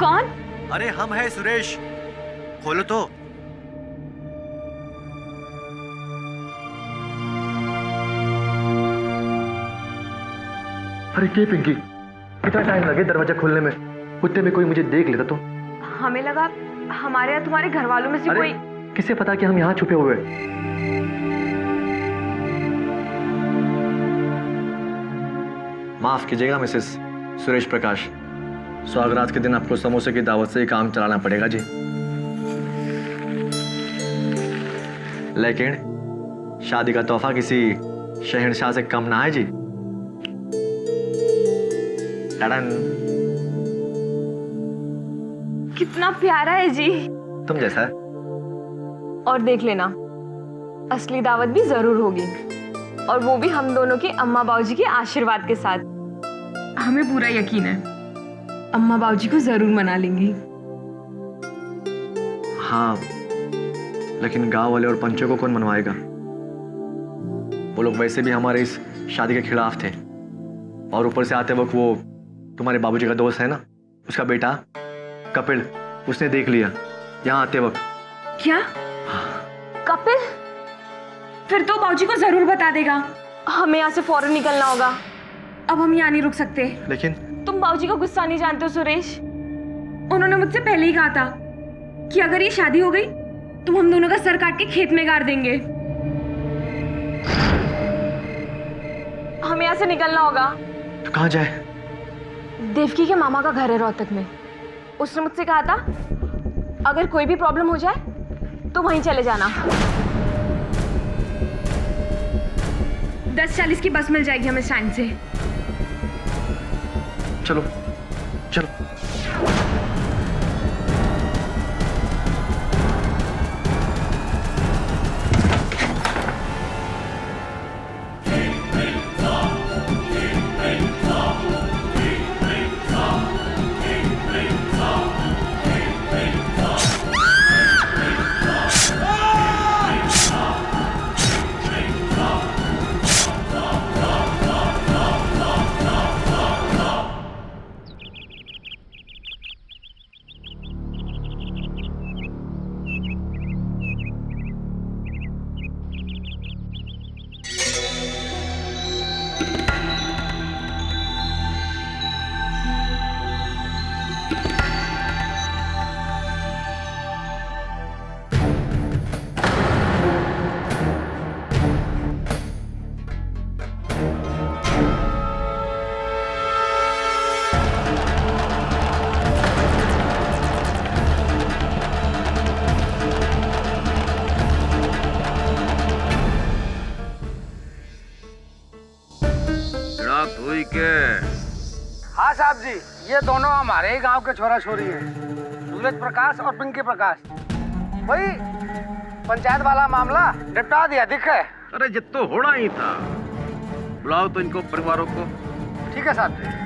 कौन? अरे हम है सुरेश, खोलो तो। अरे क्या पिंकी, कितना टाइम लगे दरवाजा खोलने में? उतने में कोई मुझे देख लेता तो। हमें लगा हमारे या तुम्हारे घर वालों में से कोई। किसे पता कि हम यहाँ छुपे हुए हैं? माफ कीजिएगा मिसेस सुरेश प्रकाश, स्वागरात के दिन आपको समोसे की दावत से ही काम चलाना पड़ेगा जी। लेकिन शादी का तोहफा किसी शहंशाह से कम ना है जी। टडन। कितना प्यारा है जी। तुम जैसा है। और देख लेना, असली दावत भी जरूर होगी, और वो भी हम दोनों के अम्मा बाबूजी के आशीर्वाद के साथ। हमें पूरा यकीन है अम्मा बाबूजी को जरूर मना लेंगी। हाँ, लेकिन गांव वाले और पंचों को कौन मनवाएगा? वो लोग वैसे भी हमारे इस शादी के खिलाफ थे, और ऊपर से आते वक्त वो तुम्हारे बाबूजी का दोस्त है ना, उसका बेटा कपिल, उसने देख लिया यहाँ आते वक्त। क्या? कपिल? फिर तो बाबूजी को जरूर बता देगा। हमें यहाँ से फौरन निकलना होगा, अब हम यहाँ नहीं रुक सकते। लेकिन तुम बाबूजी का गुस्सा नहीं जानते हो सुरेश। उन्होंने मुझसे पहले ही कहा था कि अगर ये शादी हो गई तो हम दोनों का सर काट के खेत में गाड़ देंगे। हमें यहाँ से निकलना होगा। तो कहाँ जाए? देवकी के मामा का घर है रोहतक में। उसने मुझसे कहा था अगर कोई भी प्रॉब्लम हो जाए तो वहीं चले जाना। 10:40 की बस मिल जाएगी हमें स्टैंड से। चलो चलो। हाँ साहब जी, ये दोनों हमारे ही गांव के छोरा छोरी हैं, सूरज प्रकाश और पिंकी प्रकाश। वही पंचायत वाला मामला निपटा दिया दिख है। अरे जितो होना ही था, बुलाओ तो इनको परिवारों को। ठीक है साहब जी।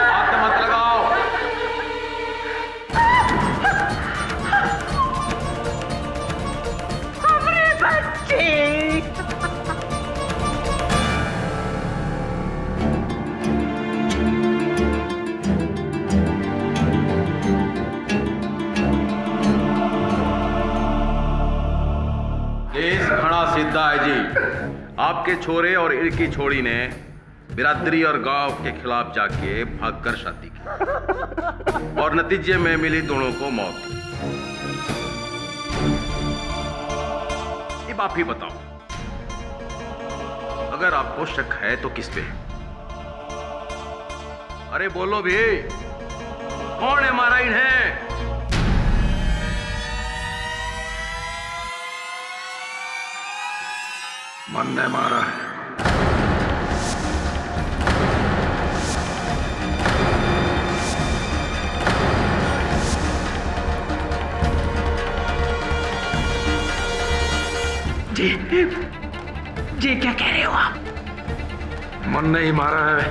हाथ मत लगाओ। हमारे बच्चे। केस खड़ा सीधा है जी। आपके छोरे और इनकी छोड़ी ने बिरादरी और गांव के खिलाफ जाके भागकर शादी की और नतीजे में मिली दोनों को मौत। अब आप ही बताओ, अगर आपको शक है तो किस पे? अरे बोलो भी, कौन हमारा है? मन ने मारा है। जी क्या कह रहे हो आप? मन ने ही मारा है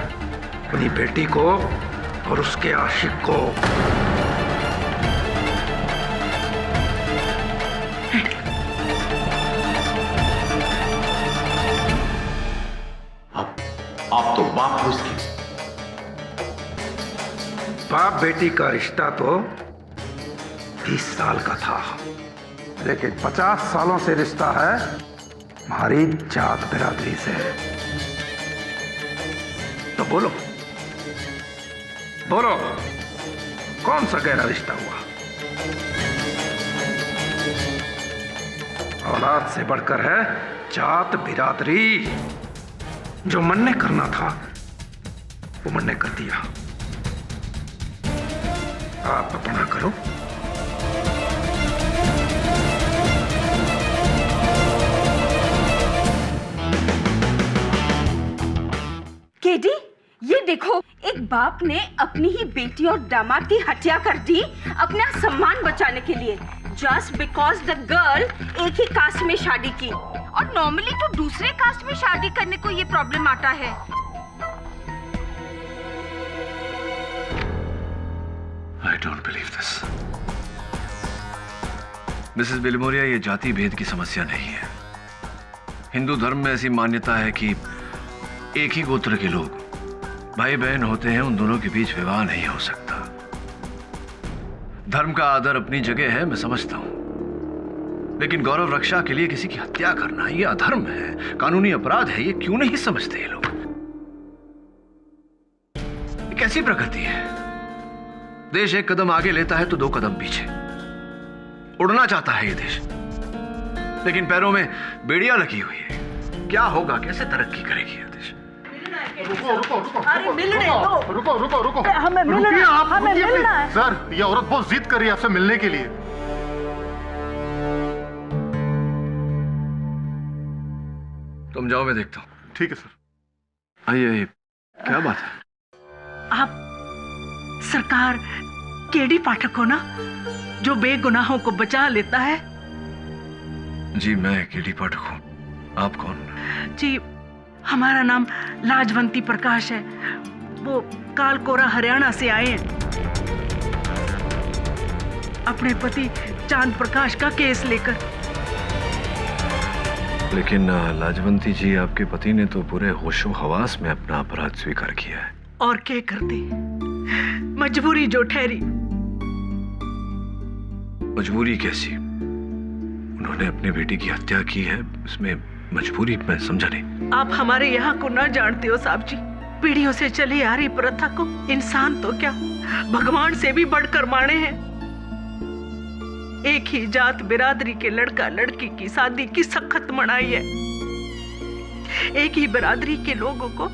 अपनी बेटी को और उसके आशिक को। आप तो बाप हो उसकी। बाप बेटी का रिश्ता तो 30 साल का था, लेकिन 50 सालों से रिश्ता है हमारी जात बिरादरी से। तो बोलो बोलो, कौन सा गहरा रिश्ता हुआ? औलाद से बढ़कर है जात बिरादरी। जो मन ने करना था वो मन ने कर दिया। आप अपना करो। केडी, ये देखो, एक बाप ने अपनी ही बेटी और दामाद की हत्या कर दी अपना सम्मान बचाने के लिए, जस्ट बिकॉज द गर्ल एक ही कास्ट में शादी की। और नॉर्मली तो दूसरे कास्ट में शादी करने को ये प्रॉब्लम आता है। I don't believe this. Mrs Bilimoria, ये जाति भेद की समस्या नहीं है। हिंदू धर्म में ऐसी मान्यता है कि एक ही गोत्र के लोग भाई बहन होते हैं, उन दोनों के बीच विवाह नहीं हो सकता। धर्म का आदर अपनी जगह है, मैं समझता हूं, लेकिन गौरव रक्षा के लिए किसी की हत्या करना ये अधर्म है, कानूनी अपराध है। ये क्यों नहीं समझते ये लोग? ये कैसी प्रकृति है? देश एक कदम आगे लेता है तो 2 कदम पीछे। उड़ना चाहता है ये देश, लेकिन पैरों में बेड़ियां लगी हुई है। क्या होगा? कैसे तरक्की करेगी ये देश? अरे मिलने दो। रुको हमें मिलना, हमें मिलना है। सर, ये औरत बहुत जिद कर रही है आपसे मिलने के लिए। तुम जाओ, मैं देखता हूं। ठीक है सर। आइए आइए, क्या बात है? आप सरकार केडी पाठक हो ना, जो बेगुनाहों को बचा लेता है? जी, मैं केडी पाठक हूं। आप कौन? जी, हमारा नाम लाजवंती प्रकाश है। वो कालकोरा हरियाणा से आए हैं अपने पति चांद प्रकाश का केस लेकर। लेकिन लाजवंती जी, आपके पति ने तो पूरे होशो हवास में अपना अपराध स्वीकार किया है। और क्या करते, मजबूरी जो ठहरी। मजबूरी कैसी? उन्होंने अपनी बेटी की हत्या की है, इसमें मजबूरी मैं समझा नहीं। आप हमारे यहाँ को ना जानते हो साहब जी। पीढ़ियों से चली आ रही प्रथा को इंसान तो क्या, भगवान से भी बढ़कर माने हैं। एक ही जात बिरादरी के लड़का लड़की की शादी की सख्त मनाही है। एक ही बिरादरी के लोगों को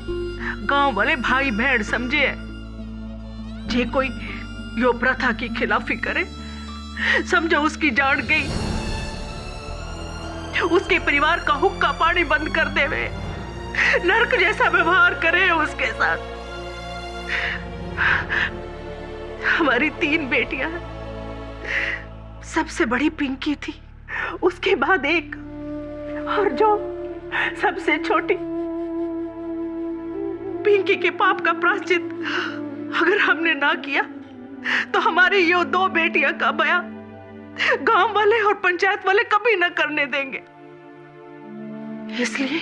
गांव वाले भाई बहन समझे है। जे कोई यो प्रथा की खिलाफी करे, समझो उसकी जान गई। उसके परिवार का हुक्का पानी बंद कर देवे, नरक जैसा व्यवहार करे उसके साथ। हमारी 3 बेटियां हैं। सबसे बड़ी पिंकी थी, उसके बाद एक, और जो सबसे छोटी। पिंकी के पाप का प्रायश्चित अगर हमने ना किया तो हमारी ये 2 बेटियां का बयां गांव वाले और पंचायत वाले कभी न करने देंगे। इसलिए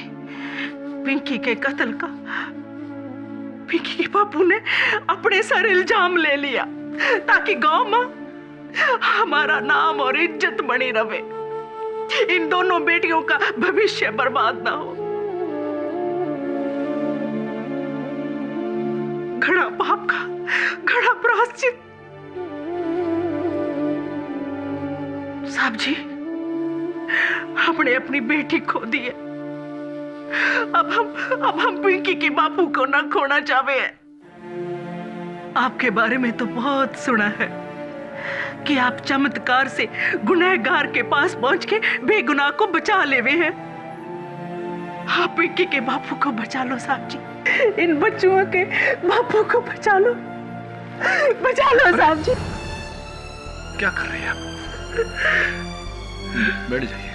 पिंकी के कत्ल का पिंकी के बापू ने अपने सर इल्जाम ले लिया, ताकि गांव में हमारा नाम और इज्जत बनी रहे, इन दोनों बेटियों का भविष्य बर्बाद ना हो। घड़ा पाप का घड़ा प्रायश्चित। साहब जी, हमने अपनी बेटी खो दी है, अब हम पिंकी के बापू को ना खोना चाहते हैं। आपके बारे में तो बहुत सुना है कि आप चमत्कार से गुनहगार के पास पहुंच के बेगुनाह को बचा लेवे हैं। आप पिंकी के बापू को बचा लो साहब जी, इन बच्चों के बापू को बचा लो साहब जी। क्या कर रही हैं आप? बैठ जाइए।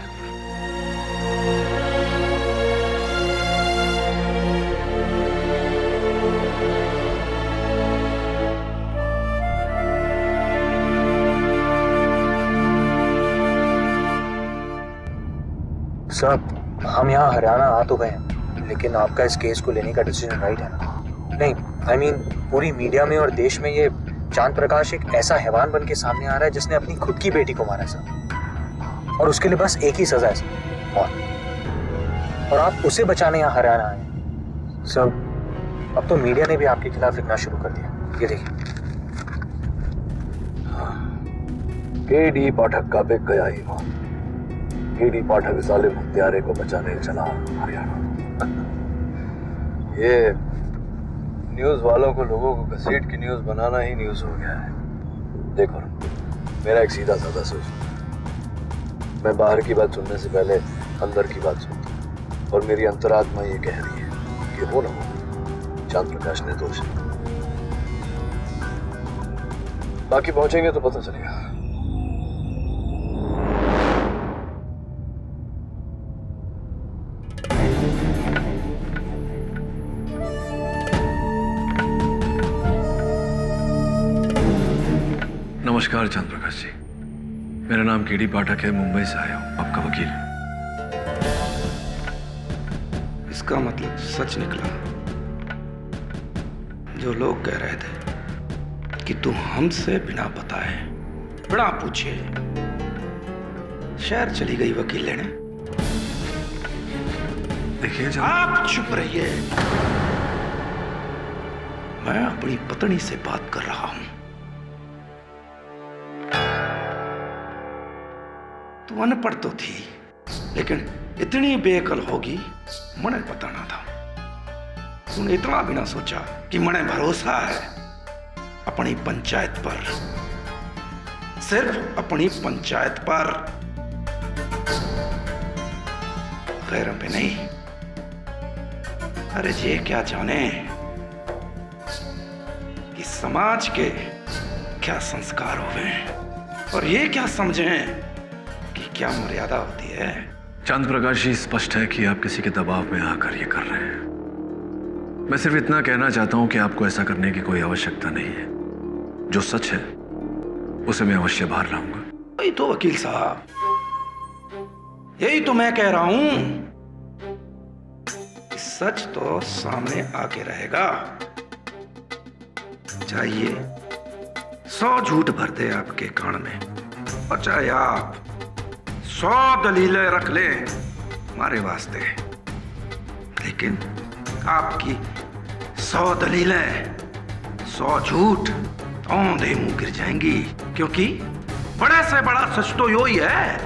साहब, हम यहाँ हरियाणा आ तो गए हैं, लेकिन आपका इस केस को लेने का डिसीजन राइट है ना? नहीं, I mean, पूरी मीडिया में और देश में ये चांद प्रकाश एक ऐसा हैवान बन के सामने आ रहा है जिसने अपनी खुद की बेटी को मारा सर, और उसके लिए बस एक ही सजा है सर, मौत। और आप उसे बचाने यहाँ हरियाणा आए हैं सर। अब तो मीडिया ने भी आपके खिलाफ लिखना शुरू कर दिया। ये देखिए, केडी पाठक का बिक गया ही वहां। केडी पाठक जालिम हत्यारे को बचाने चला हरियाणा। ये न्यूज वालों को लोगों को घसीट की न्यूज बनाना ही न्यूज हो गया है। देखो, मेरा एक सीधा साधा सोच, मैं बाहर की बात सुनने से पहले अंदर की बात सुनता हूं, और मेरी अंतरात्मा ये कह रही है कि हो ना हो चांद प्रकाश ने दोष है। बाकी पहुंचेंगे तो पता चलेगा। नमस्कार चांद प्रकाश जी, मेरा नाम केडी पाठक है, मुंबई से आया हूं, आपका वकील। इसका मतलब सच निकला जो लोग कह रहे थे कि तू हमसे बिना बताए, बिना पूछे शहर चली गई वकील लेने। देखिए, आप चुप रहिए, मैं अपनी पत्नी से बात कर रहा हूं। तू अनपढ़ तो थी, लेकिन इतनी बेअकल होगी मने पता ना था। तूने इतना भी ना सोचा कि मने भरोसा है अपनी पंचायत पर, सिर्फ अपनी पंचायत पर, गैरों पे नहीं। अरे ये क्या जाने कि समाज के क्या संस्कार हुए, और ये क्या समझें कि क्या मर्यादा होती है। चांद प्रकाश जी, स्पष्ट है कि आप किसी के दबाव में आकर ये कर रहे हैं। मैं सिर्फ इतना कहना चाहता हूं कि आपको ऐसा करने की कोई आवश्यकता नहीं है। जो सच है उसे मैं अवश्य बाहर लाऊंगा। वही तो वकील साहब, यही तो मैं कह रहा हूं, सच तो सामने आके रहेगा। चाहिए 100 झूठ भर दे आपके कान में, और चाहे आप 100 दलीलें रख ले हमारे वास्ते, लेकिन आपकी 100 दलीलें, 100 झूठ औंधे मुंह गिर जाएंगी, क्योंकि बड़े से बड़ा सच तो यो ही है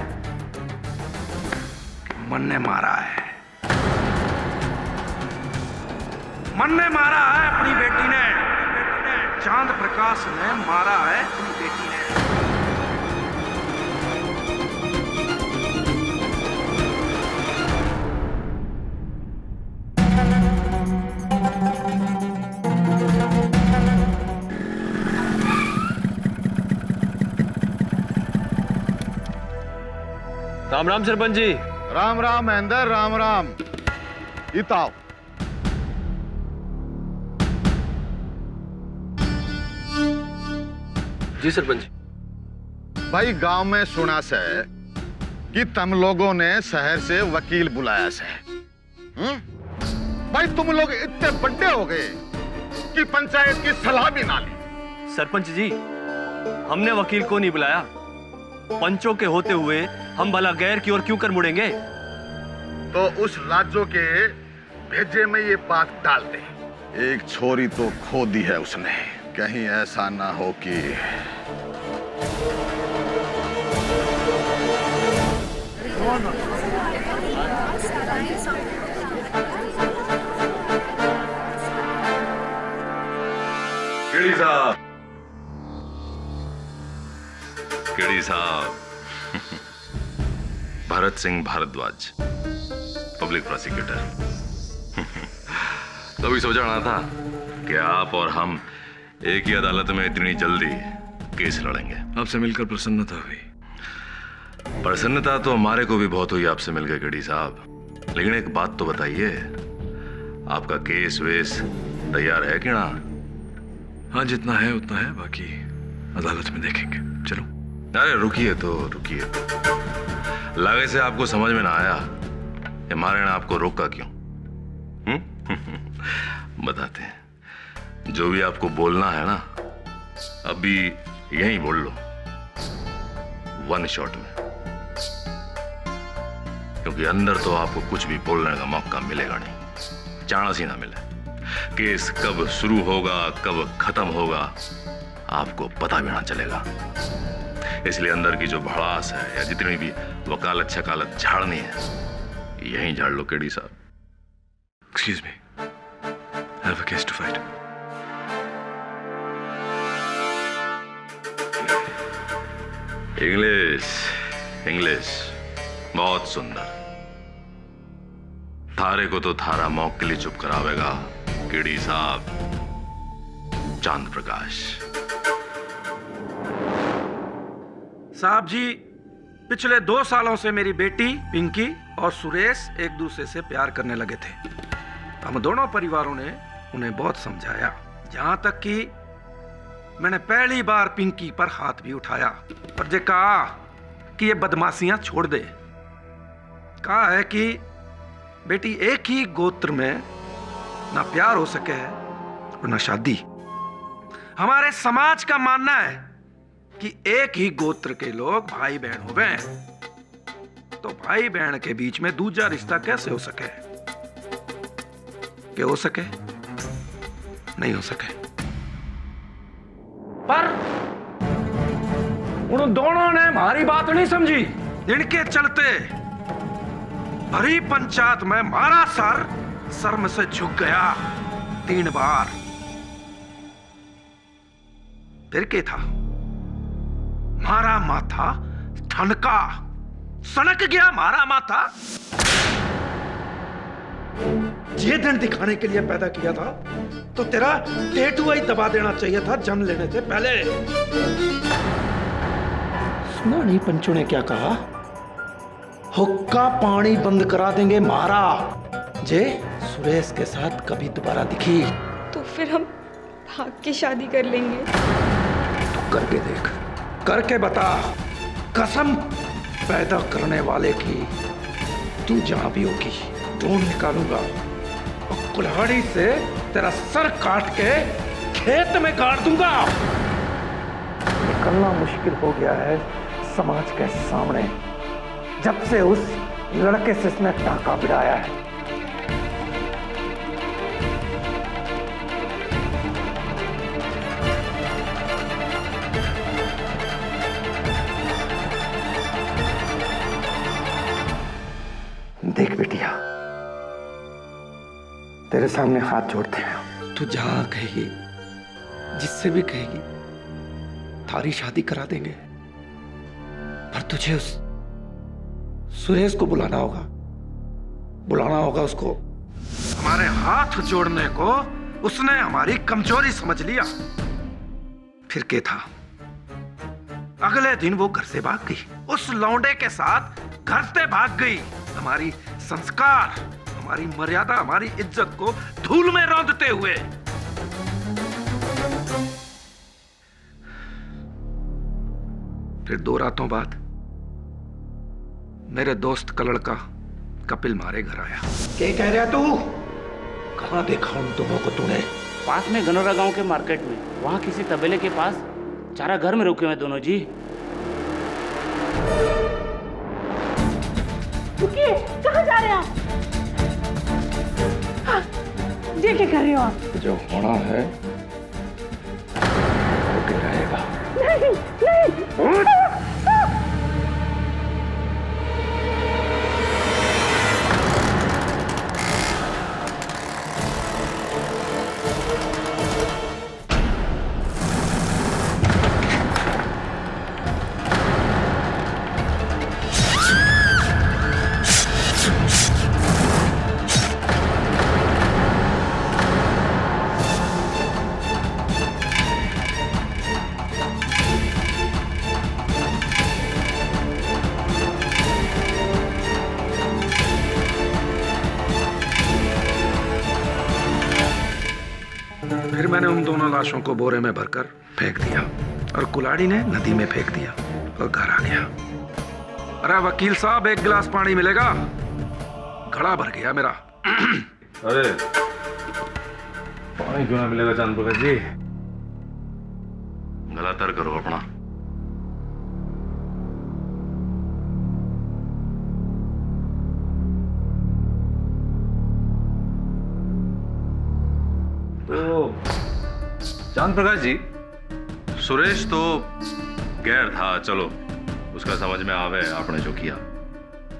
कि मन ने मारा है, मन ने मारा है अपनी बेटी ने, चांद प्रकाश ने मारा है अपनी बेटी ने। राम राम सरपंच जी। राम राम महेंद्र, राम राम। इताओ जी सरपंच। भाई, गांव में सुना से कि तुम लोगों ने शहर से वकील बुलाया से। भाई, तुम लोग इतने बड़े हो गए कि पंचायत की सलाह भी ना ली। सरपंच जी, हमने वकील को नहीं बुलाया। पंचों के होते हुए हम भला गैर की ओर क्यों कर मुड़ेंगे? तो उस लाजो के भेजे में ये बात डाल दे। एक छोरी तो खो दी है उसने, कहीं ऐसा ना हो कि साहब, केडी साहब, भरत सिंह भारद्वाज, पब्लिक प्रोसिक्यूटर। कभी सोचा ना था कि आप और हम एक ही अदालत में इतनी जल्दी केस लड़ेंगे। आपसे मिलकर प्रसन्नता हुई। प्रसन्नता तो हमारे को भी बहुत हुई आपसे मिलकर केडी साहब, लेकिन एक बात तो बताइए, आपका केस वेस तैयार है कि ना? हाँ, जितना है उतना है, बाकी अदालत में देखेंगे। चलो। अरे रुकिए तो, रुकिए तो। लागे से आपको समझ में ना आया हमारे ने आपको रोका क्यों? बताते हैं। जो भी आपको बोलना है ना, अभी यहीं बोल लो, वन शॉट में, क्योंकि अंदर तो आपको कुछ भी बोलने का मौका मिलेगा नहीं, चांस ही ना मिले। केस कब शुरू होगा, कब खत्म होगा, आपको पता भी ना चलेगा। इसलिए अंदर की जो भड़ास है या जितनी भी वकालत शकालत झाड़नी है, यहीं झाड़ लो केडी साहब। Excuse me, I have a case to fight. English, English बहुत सुंदर। थारे को तो थारा मौक के लिए चुप करावेगा केडी साहब, चांद प्रकाश। साहब जी, पिछले 2 सालों से मेरी बेटी पिंकी और सुरेश एक दूसरे से प्यार करने लगे थे। हम दोनों परिवारों ने उन्हें बहुत समझाया, जहां तक कि मैंने पहली बार पिंकी पर हाथ भी उठाया और जे कहा कि ये बदमाशियां छोड़ दे। कहा है कि बेटी एक ही गोत्र में ना प्यार हो सके है और ना शादी। हमारे समाज का मानना है कि एक ही गोत्र के लोग भाई बहन हो गए, तो भाई बहन के बीच में दूसरा रिश्ता कैसे हो सके? क्या हो सके? नहीं हो सके। पर उन दोनों ने हमारी बात नहीं समझी। इनके चलते भरी पंचायत में मारा सर शर्म से झुक गया 3 बार। फिर क्या था? मारा माथा ठनका, सनक गया मारा माथा। ये दिन दिखाने के लिए पैदा किया था, तो तेरा टेटू ही दबा देना चाहिए था जन्म लेने से पहले। सुना नहीं पंचों ने क्या कहा? हुक्का पानी बंद करा देंगे मारा जे सुरेश के साथ कभी दोबारा दिखी तो फिर हम भाग के शादी कर लेंगे। तो करके देख, करके बता। कसम पैदा करने वाले की, तू जहां भी होगी ढूंढ निकालूंगा और कुल्हाड़ी से तेरा सर काट के खेत में गाड़ दूंगा। निकलना मुश्किल हो गया है समाज के सामने, जब से उस लड़के से इसने टाका भिड़ाया है। देख बेटिया, तेरे सामने हाथ जोड़ते हैं। तू जहां कहेगी, जिससे भी कहेगी, थारी शादी करा देंगे। पर तुझे उस सुरेश को बुलाना होगा उसको। हमारे हाथ जोड़ने को उसने हमारी कमजोरी समझ लिया। फिर क्या था? अगले दिन वो घर से भाग गई, उस लौंडे के साथ घर से भाग गई। हमारी संस्कार, हमारी मर्यादा, हमारी इज्जत को धूल में रौंदते हुए। फिर 2 रातों बाद मेरे दोस्त का लड़का कपिल मारे घर आया। क्या कह रहा तू? कहां देखा उन दोनों को तूने? पास में गनौरा गांव के मार्केट में, वहां किसी तबेले के पास चारा घर में रुके हुए दोनों जी। रुकिए, कहाँ जा रहे हैं आप? ये क्या कर रहे हो आप? जो होना है होके रहेगा। नहीं, नहीं। फिर मैंने उन दोनों लाशों को बोरे में भरकर फेंक दिया और कुल्हाड़ी ने नदी में फेंक दिया और घर आ गया। अरे वकील साहब, एक गिलास पानी मिलेगा? घड़ा भर गया मेरा। अरे पानी क्यों ना मिलेगा चांद प्रकाश जी? गला तर करो अपना। तो चांद प्रकाश जी, सुरेश तो गैर था, चलो उसका समझ में आवे आपने जो किया।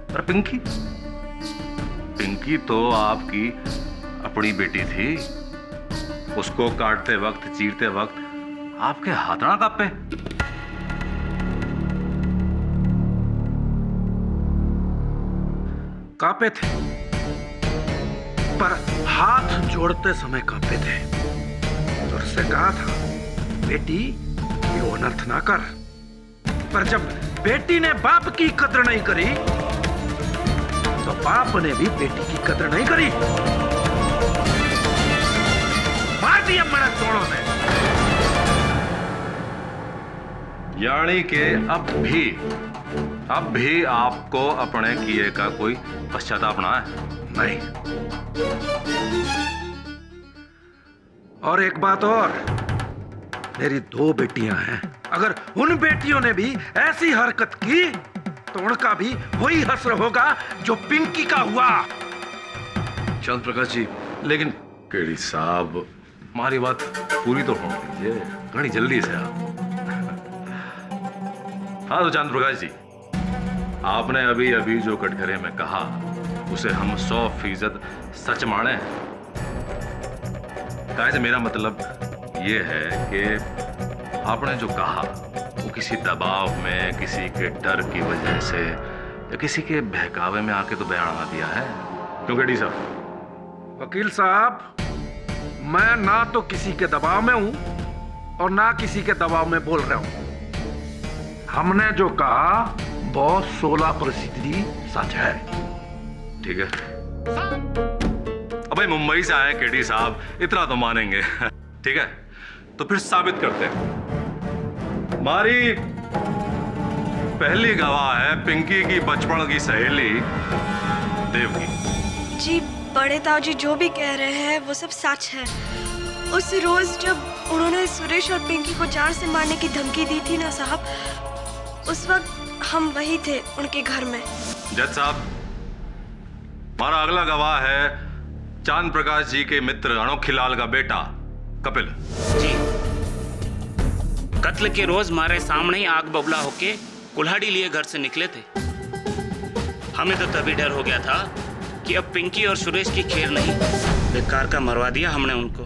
पर पिंकी, पिंकी तो आपकी अपनी बेटी थी। उसको काटते वक्त, चीरते वक्त आपके हाथ ना कांपे? कांपे थे, पर हाथ जोड़ते समय कांपे थे। तो उससे कहा था, बेटी ये अनर्थ ना कर। पर जब बेटी ने बाप की कद्र नहीं करी, तो बाप ने भी बेटी की कद्र नहीं करी। मार दिया मड़ा दोनों ने। यानी कि अब भी आपको अपने किए का कोई पश्चाताप ना है? नहीं। और एक बात और, मेरी 2 बेटियां हैं। अगर उन बेटियों ने भी ऐसी हरकत की तो उनका भी वही हश्र होगा जो पिंकी का हुआ। चंद प्रकाश जी, लेकिन केडी साहब, हमारी बात पूरी तो होने दीजिए, घनी जल्दी से आप। हाँ तो चांद प्रकाश जी, आपने अभी अभी जो कटघरे में कहा उसे हम 100% सच माने हैं। कैसे, मेरा मतलब ये है कि आपने जो कहा वो किसी दबाव में, किसी के डर की वजह से या किसी के बहकावे में आके तो बयान ना दिया है, क्योंकि डी साहब? वकील साहब, मैं ना तो किसी के दबाव में हूं और ना किसी के दबाव में बोल रहा हूं। हमने जो कहा वो 16% सच है। ठीक है। अबे मुंबई से आए केडी साहब, इतना तो मानेंगे। ठीक है, तो फिर साबित करते हैं। हमारी पहली गवाह है पिंकी की बचपन की सहेली देवकी जी। बड़े ताऊ जी जो भी कह रहे हैं वो सब सच है। उस रोज जब उन्होंने सुरेश और पिंकी को जान से मारने की धमकी दी थी ना साहब, उस वक्त हम वही थे उनके घर में। जज साहब, हमारा अगला गवाह है चांद प्रकाश जी के मित्र अनोखीलाल का बेटा कपिल जी। कत्ल के रोज हमारे सामने ही आग बबला होके कुल्हाड़ी लिए घर से निकले थे। हमें तो तभी डर हो गया था कि अब पिंकी और सुरेश की खैर नहीं, बेकार का मरवा दिया हमने उनको।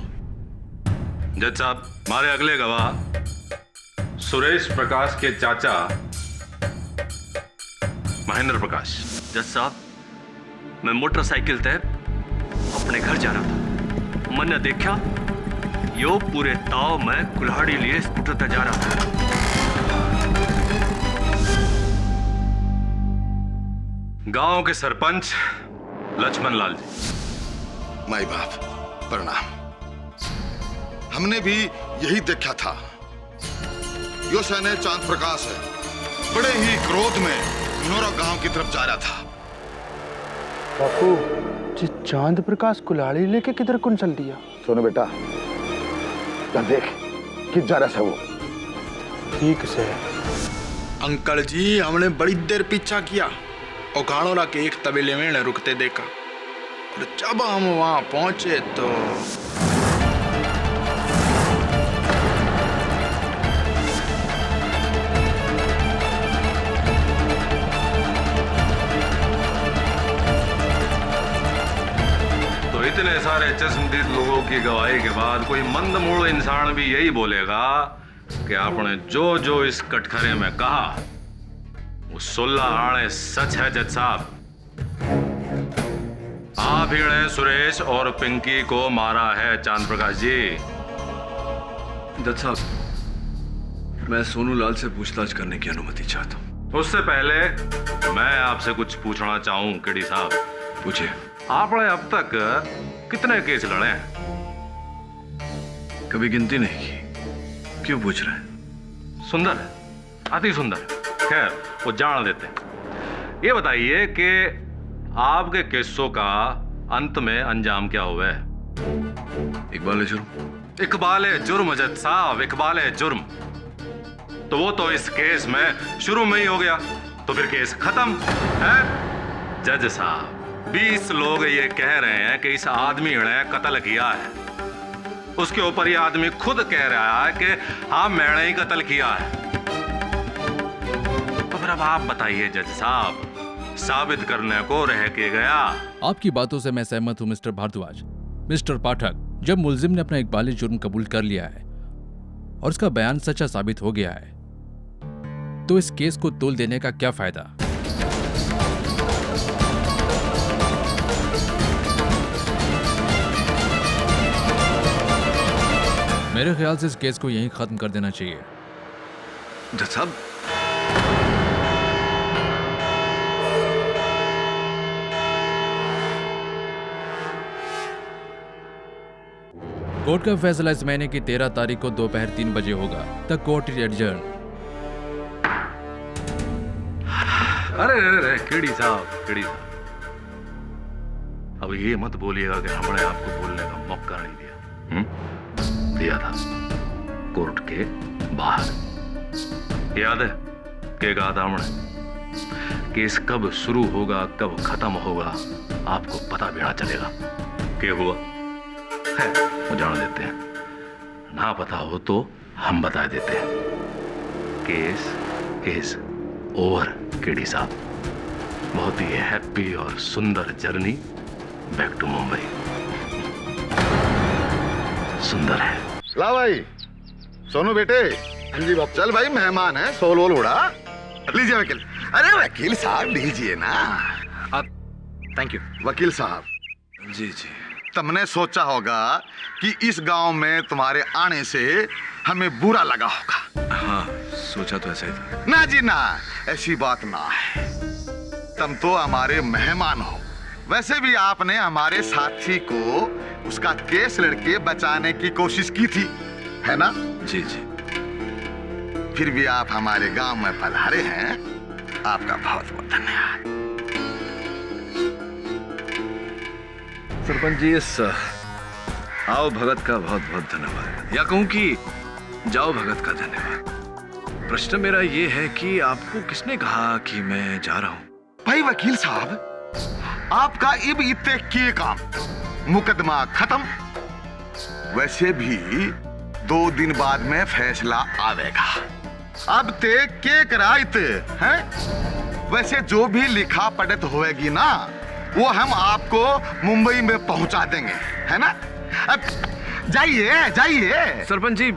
जज साहब, हमारे अगले गवाह सुरेश प्रकाश के चाचा महेंद्र प्रकाश। जज साहब, मैं मोटरसाइकिल से अपने घर जा रहा था। मैंने देखा यो पूरे ताव में कुल्हाड़ी लिए स्कूटर पर जा रहा था। गांव के सरपंच लक्ष्मण लाल जी। माई बाप प्रणाम। हमने भी यही देखा था। यो सैने चांद प्रकाश है, बड़े ही क्रोध में नोरा गांव की तरफ जा रहा था। बापू जी, चांद प्रकाश कुल्हाड़ी लेके किधर कौन चल दिया? सोनू बेटा, जा देख किस जा रहा था वो। ठीक से। अंकल जी, हमने बड़ी देर पीछा किया और गाड़ोला के एक तबेले में रुकते देखा, और जब हम वहां पहुंचे तो इतने सारे चश्मदीद लोगों की गवाही के बाद कोई मंदमूल इंसान भी यही बोलेगा कि आपने जो जो इस कटघरे में कहा वो 16 आने सच है। जज साहब, आप ही ने सुरेश और पिंकी को मारा है चांद प्रकाश जी। जज साहब, मैं सोनू लाल से पूछताछ करने की अनुमति चाहता हूँ। उससे पहले मैं आपसे कुछ पूछना चाहूं केडी साहब। पूछिए। आपने अब तक कितने केस लड़े हैं? कभी गिनती नहीं की। क्यों पूछ रहे हैं? सुंदर है, अति सुंदर। खैर वो जान देते हैं। ये बताइए कि आपके केसों का अंत में अंजाम क्या हुआ है? इकबाल जुर्म। इकबाल जुर्म जज साहब, इकबाल जुर्म। तो वो तो इस केस में शुरू में ही हो गया, तो फिर केस खत्म है। जज साहब 20 लोग ये कह रहे हैं कि इस आदमी ने कत्ल किया है। उसके ऊपर ये आदमी खुद कह रहा है कि हाँ मैंने ही कत्ल किया है। तो फिर अब आप बताइए जज साहब, साबित करने को रह के गया। आपकी बातों से मैं सहमत हूं मिस्टर भारद्वाज। मिस्टर पाठक, जब मुलजिम ने अपना इकबाली जुर्म कबूल कर लिया है और उसका बयान सच्चा साबित हो गया है, तो इस केस को तोल देने का क्या फायदा? मेरे ख्याल से इस केस को यहीं खत्म कर देना चाहिए। जज साहब, कोर्ट का फैसला इस महीने की 13 तारीख को दोपहर 3 बजे होगा। The court is adjourn. अरे केडी साहब, केडी साहब, अब ये मत बोलिएगा कि हमने आपको बोलने का मौका नहीं दिया। दिया था, कोर्ट के बाहर। याद है क्या कहा था हमने? केस कब शुरू होगा कब खत्म होगा आपको पता भी ना चलेगा। क्या हुआ है वो जान देते हैं, ना पता हो तो हम बता देते हैं। केस इज ओवर केडी साहब। बहुत ही हैप्पी और सुंदर जर्नी बैक टू मुंबई। सुंदर है। ला भाई, सोनू बेटे। हाँ जी बाप। चल भाई, मेहमान है, सोल वोल उड़ा। लीजिए वकील। अरे वकील साहब लीजिए ना। Thank you. वकील साहब। जी जी। तुमने सोचा होगा कि इस गांव में तुम्हारे आने से हमें बुरा लगा होगा। हाँ, सोचा तो ऐसा ही था। ना जी ना, ऐसी बात ना है। तुम तो हमारे मेहमान हो। वैसे भी आपने हमारे साथी को उसका केस लड़के बचाने की कोशिश की थी, है ना? जी जी। फिर भी आप हमारे गांव में पधारे हैं, आपका बहुत बहुत धन्यवाद। सरपंच जी, इस आओ भगत का बहुत बहुत धन्यवाद, या कहूं कि जाओ भगत का धन्यवाद। प्रश्न मेरा ये है कि आपको किसने कहा कि मैं जा रहा हूं? भाई वकील साहब, आपका इब इतने के काम, मुकदमा खत्म। वैसे भी 2 दिन बाद में फैसला आवेगा। अब ते के कराइते हैं? वैसे जो भी लिखा पढ़त होएगी ना, वो हम आपको मुंबई में पहुंचा देंगे, है ना? अब जाइए जाइए। सरपंच जी,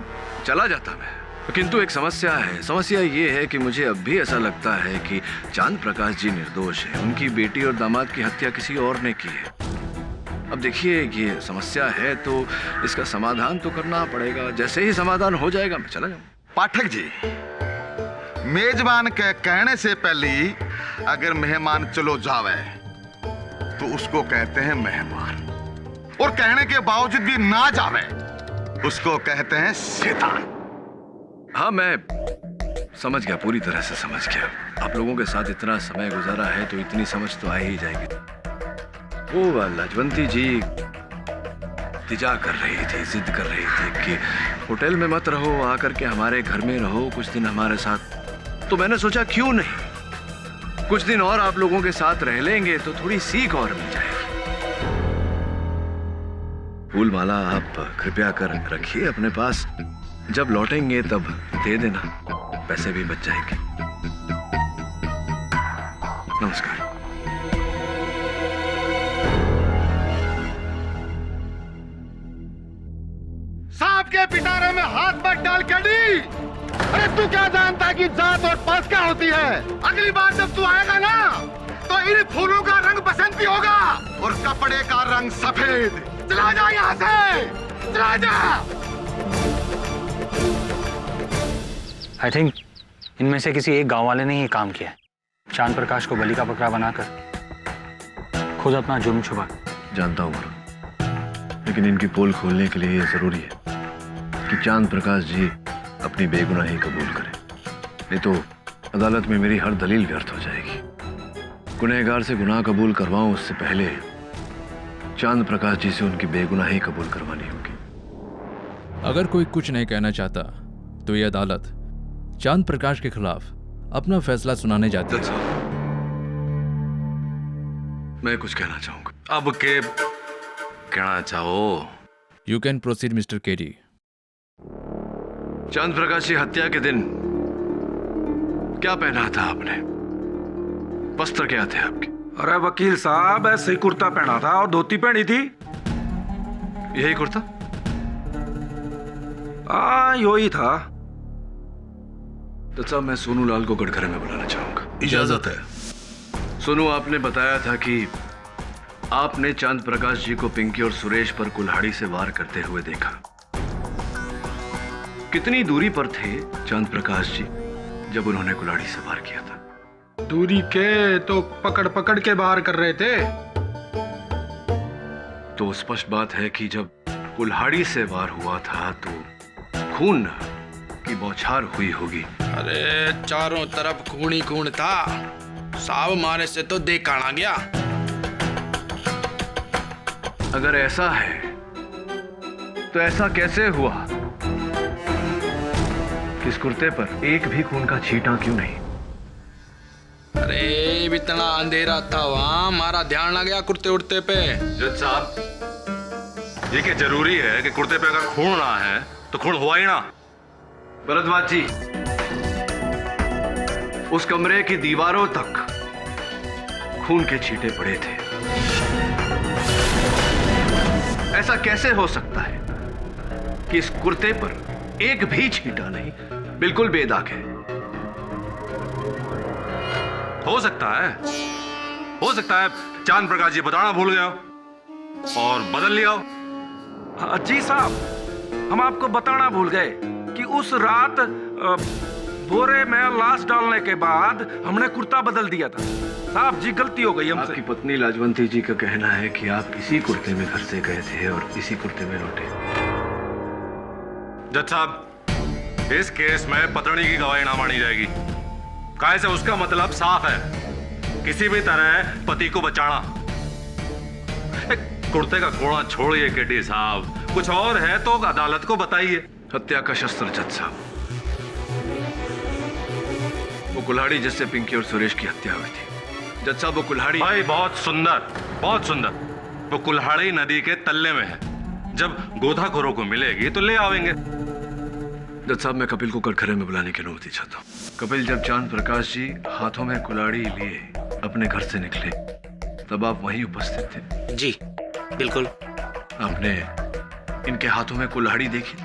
चला जाता मैं, किंतु एक समस्या है। समस्या ये है कि मुझे अब भी ऐसा लगता है कि चांद प्रकाश जी निर्दोष है। उनकी बेटी और दामाद की हत्या किसी और ने की है। अब देखिए, ये समस्या है तो इसका समाधान तो करना पड़ेगा। जैसे ही समाधान हो जाएगा मैं चला जाऊंगा। पाठक जी, मेजबान के कहने से पहले ही अगर मेहमान चलो जावे तो उसको कहते हैं मेहमान, और कहने के बावजूद भी ना जावे उसको कहते हैं शैतान। हाँ, मैं समझ गया, पूरी तरह से समझ गया। आप लोगों के साथ इतना समय गुजारा है तो इतनी समझ तो आ ही जाएगी। वो लाजवंती जी तिजा कर रही थी, जिद कर रही थी कि होटल में मत रहो, आकर के हमारे घर में रहो कुछ दिन हमारे साथ। तो मैंने सोचा क्यों नहीं, कुछ दिन और आप लोगों के साथ रह लेंगे तो थोड़ी सीख और मिल जाएगी। फूल माला आप कृपया कर रखिए अपने पास, जब लौटेंगे तब दे देना, पैसे भी बच जाएंगे। नमस्कार। सांप के पिटारे में हाथ मत डाल कड़ी। अरे तू क्या जानता है कि जात और पास क्या होती है? अगली बार जब तू आएगा ना तो इन फूलों का रंग बसंती होगा और कपड़े का रंग सफेद। चला जा यहाँ से, चला जा। आई थिंक इनमें से किसी एक गांव वाले ने ही काम किया है। चांद प्रकाश को बलि का बकरा बनाकर खुद अपना जुर्म छुपा। जानता हूँ, लेकिन इनकी पोल खोलने के लिए ये जरूरी है। कि चांद प्रकाश जी अपनी बेगुनाही कबूल करें, नहीं तो अदालत में मेरी हर दलील व्यर्थ हो जाएगी। गुनहगार से गुनाह कबूल करवाऊं उससे पहले चांद प्रकाश जी से उनकी बेगुनाही कबूल करवानी होगी। अगर कोई कुछ नहीं कहना चाहता तो ये अदालत चांद प्रकाश के खिलाफ अपना फैसला सुनाने जाती है। मैं कुछ कहना चाहूंगा। अब के कहना चाहो? You can proceed mister KD. चांद प्रकाश की हत्या के दिन क्या पहना था आपने? वस्त्र क्या थे आपके? अरे वकील साहब, ऐसे ही कुर्ता पहना था और धोती पहनी थी। यही कुर्ता? यही था। तो साहब, मैं सोनू लाल को गड़खरे में बुलाना चाहूंगा। इजाजत है। सोनू, आपने बताया था कि आपने चांद प्रकाश जी को पिंकी और सुरेश पर कुल्हाड़ी से वार करते हुए देखा। कितनी दूरी पर थे चांद प्रकाश जी जब उन्होंने कुल्हाड़ी से वार किया था? दूरी के तो पकड़ पकड़ के बाहर कर रहे थे। तो स्पष्ट बात है कि जब कुल्हाड़ी से वार हुआ था तो खून की बौछार हुई होगी। अरे चारों तरफ खून ही खून था, साव मारे से तो देखा ना गया। अगर ऐसा है तो ऐसा कैसे हुआ कि इस कुर्ते पर एक भी खून का छींटा क्यों नहीं? अरे इतना अंधेरा था वहां, हमारा ध्यान आ गया कुर्ते उड़ते पे। जज साहब, ये क्या जरूरी है कि कुर्ते पे अगर खून ना है तो खून हुआ ही ना? भरद्वाज जी, उस कमरे की दीवारों तक खून के छींटे पड़े थे। ऐसा कैसे हो सकता है कि इस कुर्ते पर एक भी छींटा नहीं, बिल्कुल बेदाग है? हो सकता है चांद प्रकाश जी बताना भूल गया और बदल लिया हो। जी साहब, हम आपको बताना भूल गए कि उस रात बोरे में लाश डालने के बाद हमने कुर्ता बदल दिया था। साहब जी, गलती हो गई हमसे। आपकी पत्नी लाजवंती जी का कहना है कि आप इसी कुर्ते में घर से गए थे और इसी कुर्ते में लौटे। जज साहब, इस केस में पत्नी की गवाही ना मानी जाएगी। काहे से उसका मतलब साफ है, किसी भी तरह पति को बचाना। कुर्ते का कोड़ा छोड़िए केडी साहब, कुछ और है तो अदालत को बताइए। हत्या का शस्त्र जज साहब, वो कुल्हाड़ी जिससे पिंकी और सुरेश की हत्या हुई थी। जज साहब, वो कुल्हाड़ी। भाई बहुत सुंदर, बहुत सुंदर। वो कुल्हाड़ी नदी के तल्ले में है, जब गोताखोरों को मिलेगी तो ले आवेंगे। जज साहब, मैं कपिल को गड़खरे में बुलाने की अनुमति चाहता हूँ। कपिल, जब चांद प्रकाश जी हाथों में कुल्हाड़ी लिए अपने घर से निकले तब आप वहीं उपस्थित थे? जी बिल्कुल। आपने इनके हाथों में कुल्हाड़ी देखी?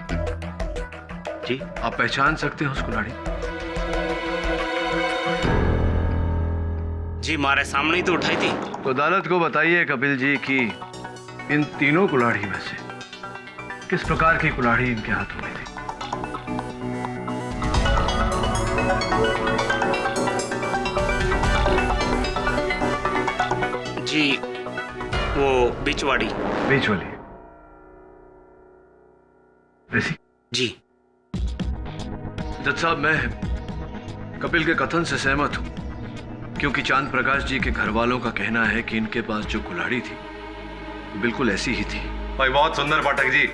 जी। आप पहचान सकते हैं उस कुल्हाड़ी? जी, हमारे सामने ही तो उठाई थी। तो अदालत को बताइए कपिल जी कि इन तीनों कुल्हाड़ी में से किस प्रकार की कुल्हाड़ी इनके हाथों में थी? जी, वो बीच वाली। बीच वाली? ऐसी? जी। जज साहब, मैं कपिल के कथन से सहमत हूं, क्योंकि चांद प्रकाश जी के घर वालों का कहना है कि इनके पास जो कुल्हाड़ी थी बिल्कुल ऐसी ही थी। भाई बहुत सुंदर पाठक जी,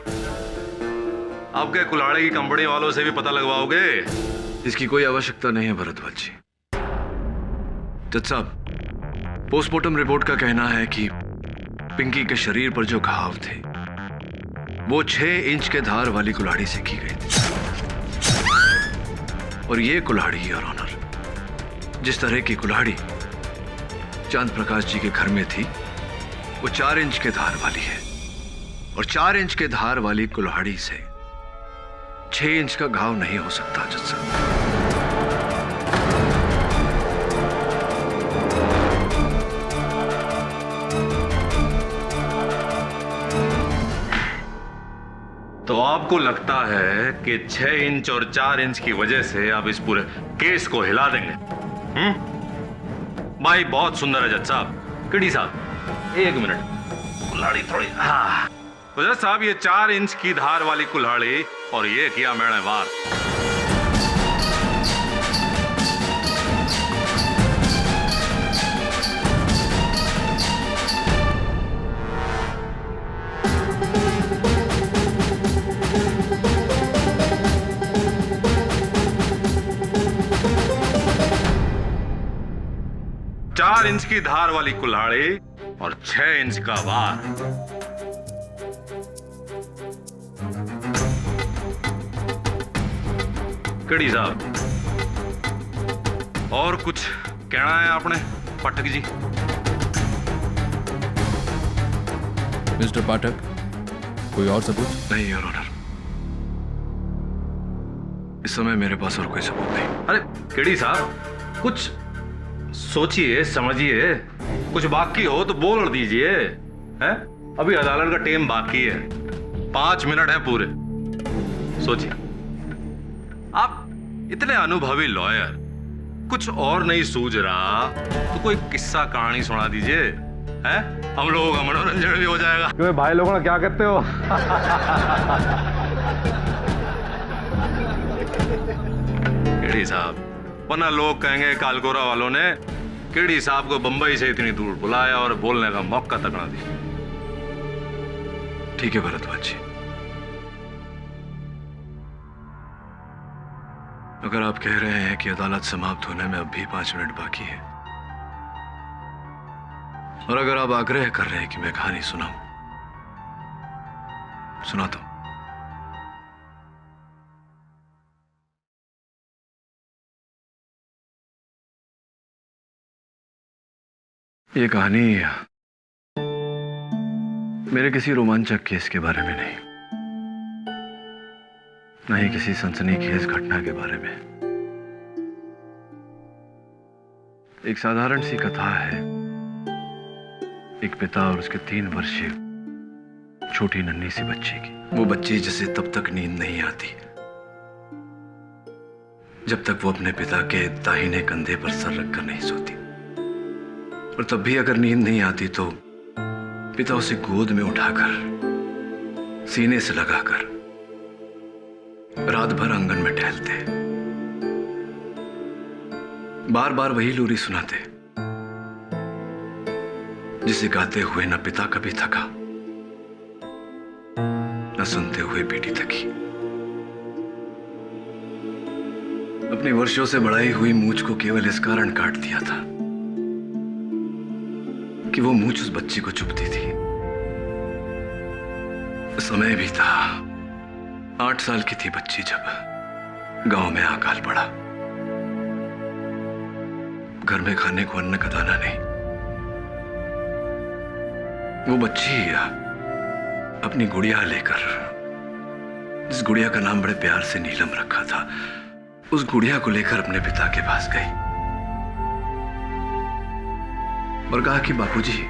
आपके कुल्हाड़ी की कंपनी वालों से भी पता लगवाओगे? इसकी कोई आवश्यकता नहीं है भरद्वाज जी। जज साहब, पोस्टमार्टम रिपोर्ट का कहना है कि पिंकी के शरीर पर जो घाव थे वो 6 इंच के धार वाली कुल्हाड़ी से की गई थी। और ये कुल्हाड़ी, योर ऑनर, जिस तरह की कुल्हाड़ी चांद प्रकाश जी के घर में थी वो 4 इंच के धार वाली है। और 4 इंच के धार वाली कुल्हाड़ी से 6 इंच का घाव नहीं हो सकता जज साहब। तो आपको लगता है कि 6 इंच और 4 इंच की वजह से आप इस पूरे केस को हिला देंगे? भाई बहुत सुंदर है जज साहब। किडी साहब, 1 मिनट, कुल्हाड़ी थोड़ी। हाँ, गुजर साहब, ये 4 इंच की धार वाली कुल्हाड़ी और ये किया मैंने वार। चार इंच की धार वाली कुल्हाड़ी और 6 इंच का वार। कड़ी साहब, और कुछ कहना है आपने पाठक जी? मिस्टर पाठक, कोई और सबूत? नहीं योर ऑनर, इस समय मेरे पास और कोई सबूत नहीं। अरे केडी साहब, कुछ सोचिए समझिए, कुछ बाकी हो तो बोल दीजिए। हैं? अभी अदालत का टाइम बाकी है, 5 मिनट है पूरे। सोचिए, आप इतने अनुभवी लॉयर, कुछ और नहीं सूझ रहा तो कोई किस्सा कहानी सुना दीजिए। हैं? हम लोगों का मनोरंजन भी हो जाएगा। क्यों भाई लोगों क्या कहते हो? केडी साहब, वरना लोग कहेंगे कालकोरा वालों ने केडी साहब को बंबई से इतनी दूर बुलाया और बोलने का मौका तक ना दिया। ठीक है भरद्वाज जी, अगर आप कह रहे हैं कि अदालत समाप्त होने में अब भी 5 मिनट बाकी है, और अगर आप आग्रह कर रहे हैं कि मैं कहानी सुनाऊं, सुनाता हूं। ये कहानी मेरे किसी रोमांचक केस के बारे में नहीं, न ही किसी सनसनीखेज घटना के बारे में। एक साधारण सी कथा है, एक पिता और उसके 3 वर्षीय छोटी नन्ही सी बच्ची की। वो बच्ची जिसे तब तक नींद नहीं आती जब तक वो अपने पिता के दाहिने कंधे पर सर रखकर नहीं सोती, और तब भी अगर नींद नहीं आती तो पिता उसे गोद में उठाकर सीने से लगाकर रात भर आंगन में टहलते, बार बार वही लोरी सुनाते जिसे गाते हुए न पिता कभी थका, न सुनते हुए बेटी थकी। अपनी वर्षों से बढ़ाई हुई मूंछ को केवल इस कारण काट दिया था कि वो मूंछ उस बच्ची को चुभती थी। समय भी था, 8 साल की थी बच्ची जब गांव में अकाल पड़ा। घर में खाने को अन्न का दाना नहीं। वो बच्ची अपनी गुड़िया लेकर, जिस गुड़िया का नाम बड़े प्यार से नीलम रखा था, उस गुड़िया को लेकर अपने पिता के पास गई और कहा कि बापूजी,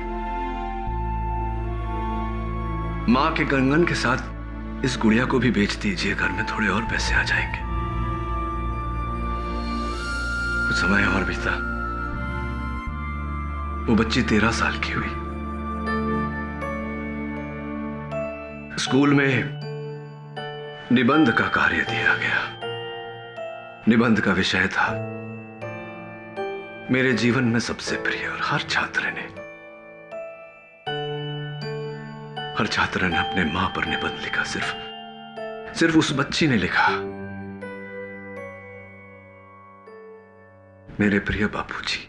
मां के कंगन के साथ इस गुड़िया को भी बेच दीजिए, घर में थोड़े और पैसे आ जाएंगे। कुछ समय और बीता, वो बच्ची 13 साल की हुई। स्कूल में निबंध का कार्य दिया गया। निबंध का विषय था मेरे जीवन में सबसे प्रिय, और हर छात्र ने अपने मां पर निबंध लिखा। सिर्फ उस बच्ची ने लिखा, मेरे प्रिय बापूजी।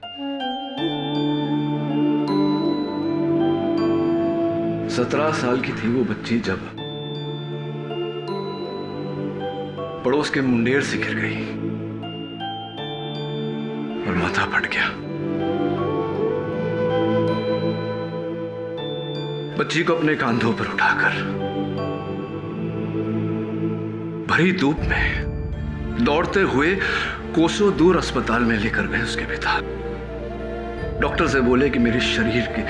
17 साल की थी वो बच्ची जब पड़ोस के मुंडेर से गिर गई और माथा फट गया। बच्ची को अपने कांधों पर उठाकर भरी धूप में दौड़ते हुए कोसों दूर अस्पताल में लेकर गए उसके पिता। डॉक्टर से बोले कि मेरे शरीर के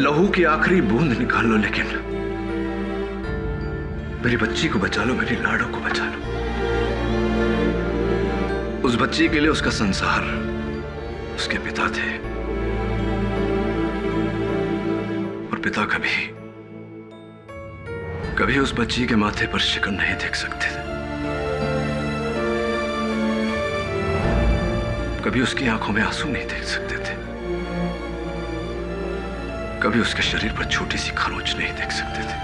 लहू की आखिरी बूंद निकाल लो, लेकिन मेरी बच्ची को बचा लो, मेरी लाडो को बचा लो। उस बच्ची के लिए उसका संसार उसके पिता थे, और पिता कभी कभी उस बच्ची के माथे पर शिकन नहीं देख सकते थे, कभी उसकी आंखों में आंसू नहीं देख सकते थे, कभी उसके शरीर पर छोटी सी खरोंच नहीं देख सकते थे।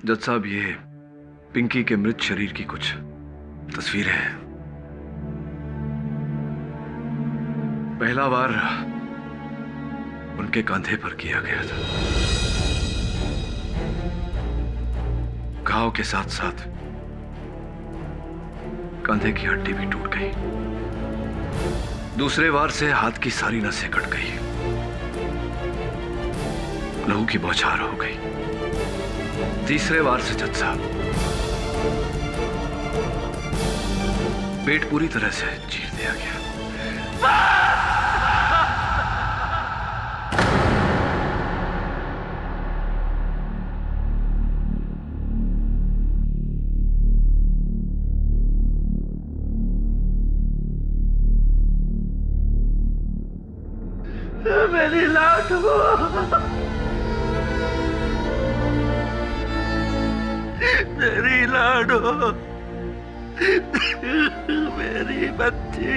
जज साहब, ये पिंकी के मृत शरीर की कुछ तस्वीरें हैं। पहला वार उनके कंधे पर किया गया था। घाव के साथ साथ कंधे की हड्डी भी टूट गई। दूसरे वार से हाथ की सारी नसें कट गई, लहू की बौछार हो गई। तीसरे वार से जज साहब पेट पूरी तरह से चीर दिया गया। मेरी लाडो, मेरी लाडो, मेरी बच्ची।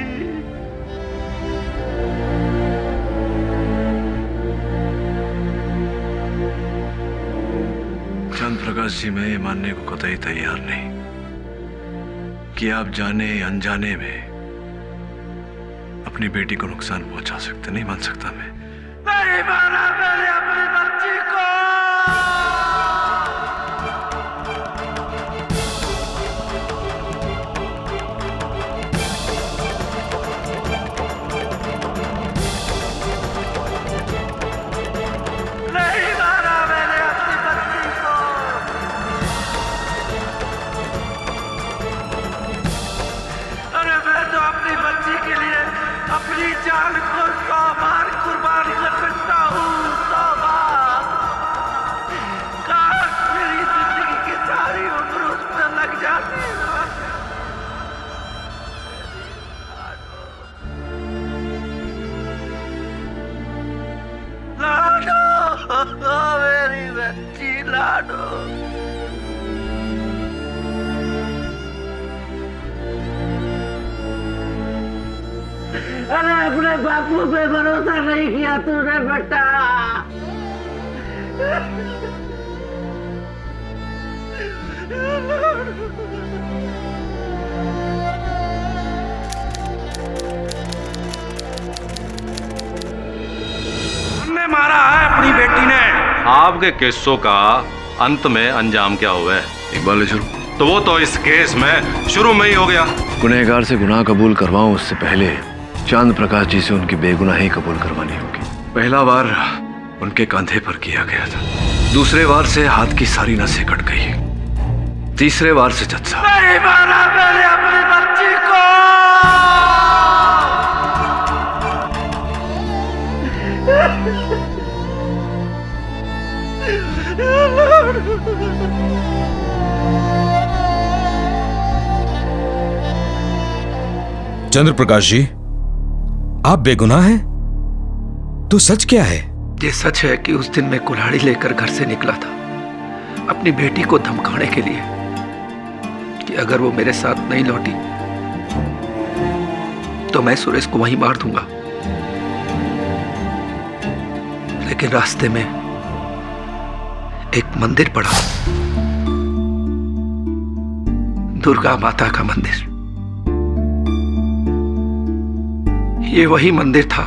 चंद प्रकाश जी, मैं ये मानने को कतई तैयार नहीं कि आप जाने अनजाने में अपनी बेटी को नुकसान पहुंचा सकते। नहीं मान सकता मैं। नहीं मारा मैंने अपनी बच्ची को। नहीं मारा मैंने अपनी बच्ची को। अरे मैं तो अपनी बच्ची के लिए अपनी जान को 100 बार कुर्बान कर सकता हूँ, 100 बार। काश मेरी जिंदगी की सारी उम्र उस पर लग जाती। लाडो, मेरी बच्ची लाडो। अरे अपने बापू पे भरोसा नहीं किया तूने बेटा। हमने मारा है अपनी बेटी ने। आपके केसों का अंत में अंजाम क्या हुआ है? इकबाल शुरू तो वो तो इस केस में शुरू में ही हो गया। गुनहगार से गुनाह कबूल करवाऊं उससे पहले चांद प्रकाश जी से उनकी बेगुनाही कबूल करवानी होगी। पहला वार उनके कंधे पर किया गया था। दूसरे वार से हाथ की सारी नसें कट गई। तीसरे वार से जज साहब नहीं मारा मैंने अपनी बच्ची को। चंद्र प्रकाश जी, आप बेगुनाह हैं? तो सच क्या है? ये सच है कि उस दिन मैं कुल्हाड़ी लेकर घर से निकला था अपनी बेटी को धमकाने के लिए कि अगर वो मेरे साथ नहीं लौटी तो मैं सुरेश को वहीं मार दूंगा। लेकिन रास्ते में एक मंदिर पड़ा, दुर्गा माता का मंदिर। ये वही मंदिर था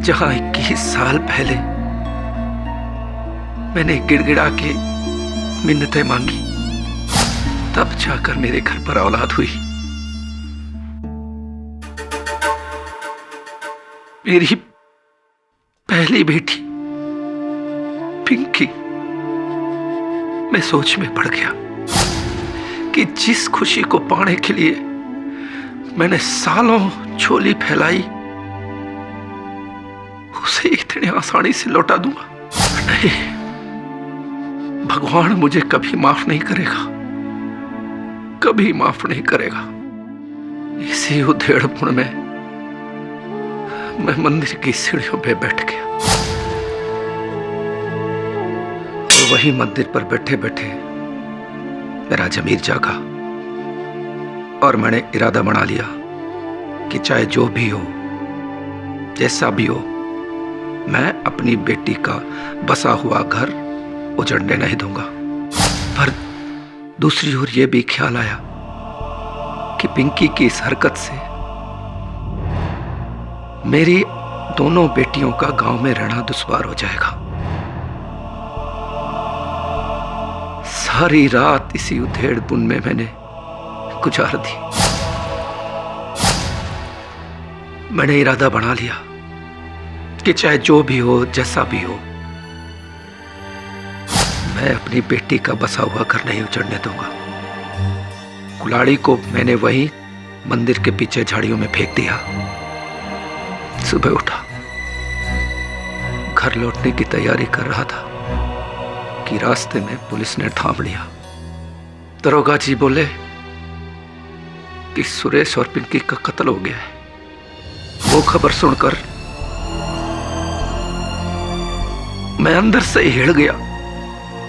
जहां 21 साल पहले मैंने गिड़गिड़ा के मिन्नतें मांगी, तब जाकर मेरे घर पर औलाद हुई। मेरी पहली बेटी पिंकी। मैं सोच में पड़ गया कि जिस खुशी को पाने के लिए मैंने सालों झोली फैलाई, उसे इतनी आसानी से लौटा दूंगा? नहीं, भगवान मुझे कभी माफ नहीं करेगा, कभी माफ नहीं करेगा। इसी उधेड़पुर में मैं मंदिर की सीढ़ियों पे बैठ गया और वही मंदिर पर बैठे बैठे मेरा जमीर जागा और मैंने इरादा बना लिया कि चाहे जो भी हो, जैसा भी हो, मैं अपनी बेटी का बसा हुआ घर उजड़ने नहीं दूंगा। पर दूसरी ओर यह भी ख्याल आया कि पिंकी की इस हरकत से मेरी दोनों बेटियों का गांव में रहना दुश्वार हो जाएगा। सारी रात इसी उधेड़पुन में मैंने गुजार दी। मैंने इरादा बना लिया कि चाहे जो भी हो, जैसा भी हो, मैं अपनी बेटी का बसा हुआ घर नहीं उजड़ने दूंगा। कुल्हाड़ी को मैंने वहीं मंदिर के पीछे झाड़ियों में फेंक दिया। सुबह उठा, घर लौटने की तैयारी कर रहा था कि रास्ते में पुलिस ने थाम लिया। दरोगा जी बोले कि सुरेश और पिंकी का कत्ल हो गया है। वो खबर सुनकर मैं अंदर से ही हिल गया,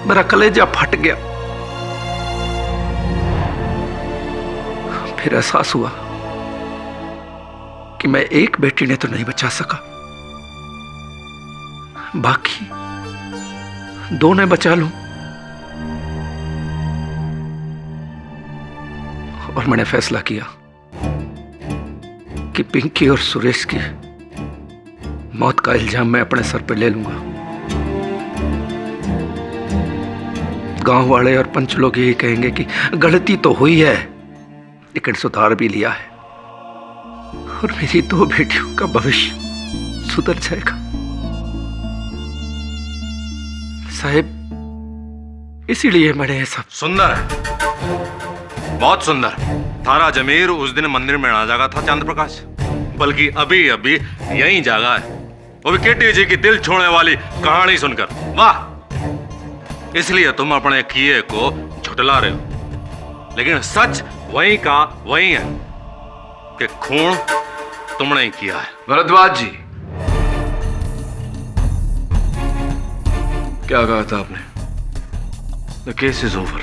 मेरा कलेजा फट गया। फिर एहसास हुआ कि मैं एक बेटी ने तो नहीं बचा सका, बाकी दो ने बचा लूं। और मैंने फैसला किया कि पिंकी और सुरेश की मौत का इल्जाम मैं अपने सर पर ले लूंगा। गांव वाले और पंच लोग यही कहेंगे कि गलती तो हुई है, लेकिन सुधार भी लिया है और मेरी दो बेटियों का भविष्य सुधर जाएगा। साहब, इसीलिए मैंने सब सुंदर है, बहुत सुंदर। थारा जमीर उस दिन मंदिर में ना जागा था चंद्र प्रकाश, बल्कि अभी अभी यहीं जागा है, वो भी केटी जी की दिल छोड़ने वाली कहानी सुनकर। वाह! इसलिए तुम अपने किए को झुटला रहे हो, लेकिन सच वही का वही है कि खून तुमने ही किया है। भरद्वाज जी, क्या कहा था आपने? The case is over.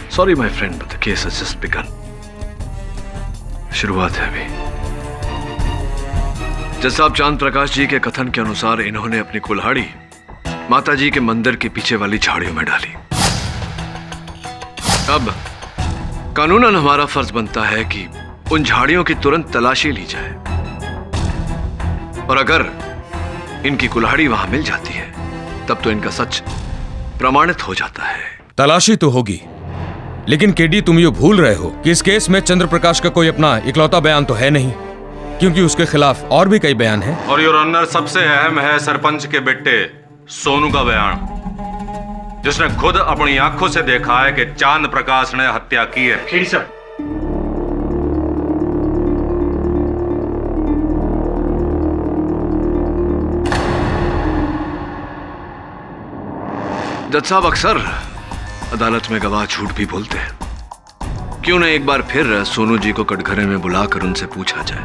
Sorry my friend, but the case has just begun. शुरुआत है अभी। जज साहब, चांद प्रकाश जी के कथन के अनुसार इन्होंने अपनी कुल्हाड़ी माता जी के मंदिर के पीछे वाली झाड़ियों में डाली। अब कानूनन हमारा फर्ज बनता है कि उन झाड़ियों की तुरंत तलाशी ली जाए, और अगर इनकी कुल्हाड़ी वहां मिल जाती है तब तो इनका सच प्रमाणित हो जाता है। तलाशी तो होगी, लेकिन केडी, तुम ये भूल रहे हो कि इस केस में चंद्र प्रकाश का कोई अपना इकलौता बयान तो है नहीं, क्योंकि उसके खिलाफ और भी कई बयान हैं। और योर ऑनर, सबसे अहम है सरपंच के बेटे सोनू का बयान, जिसने खुद अपनी आंखों से देखा है कि चांद प्रकाश ने हत्या की है। खेड़ी साहब, जज साहब, अक्सर अदालत में गवाह झूठ भी बोलते हैं। क्यों न एक बार फिर सोनू जी को कटघरे में बुलाकर उनसे पूछा जाए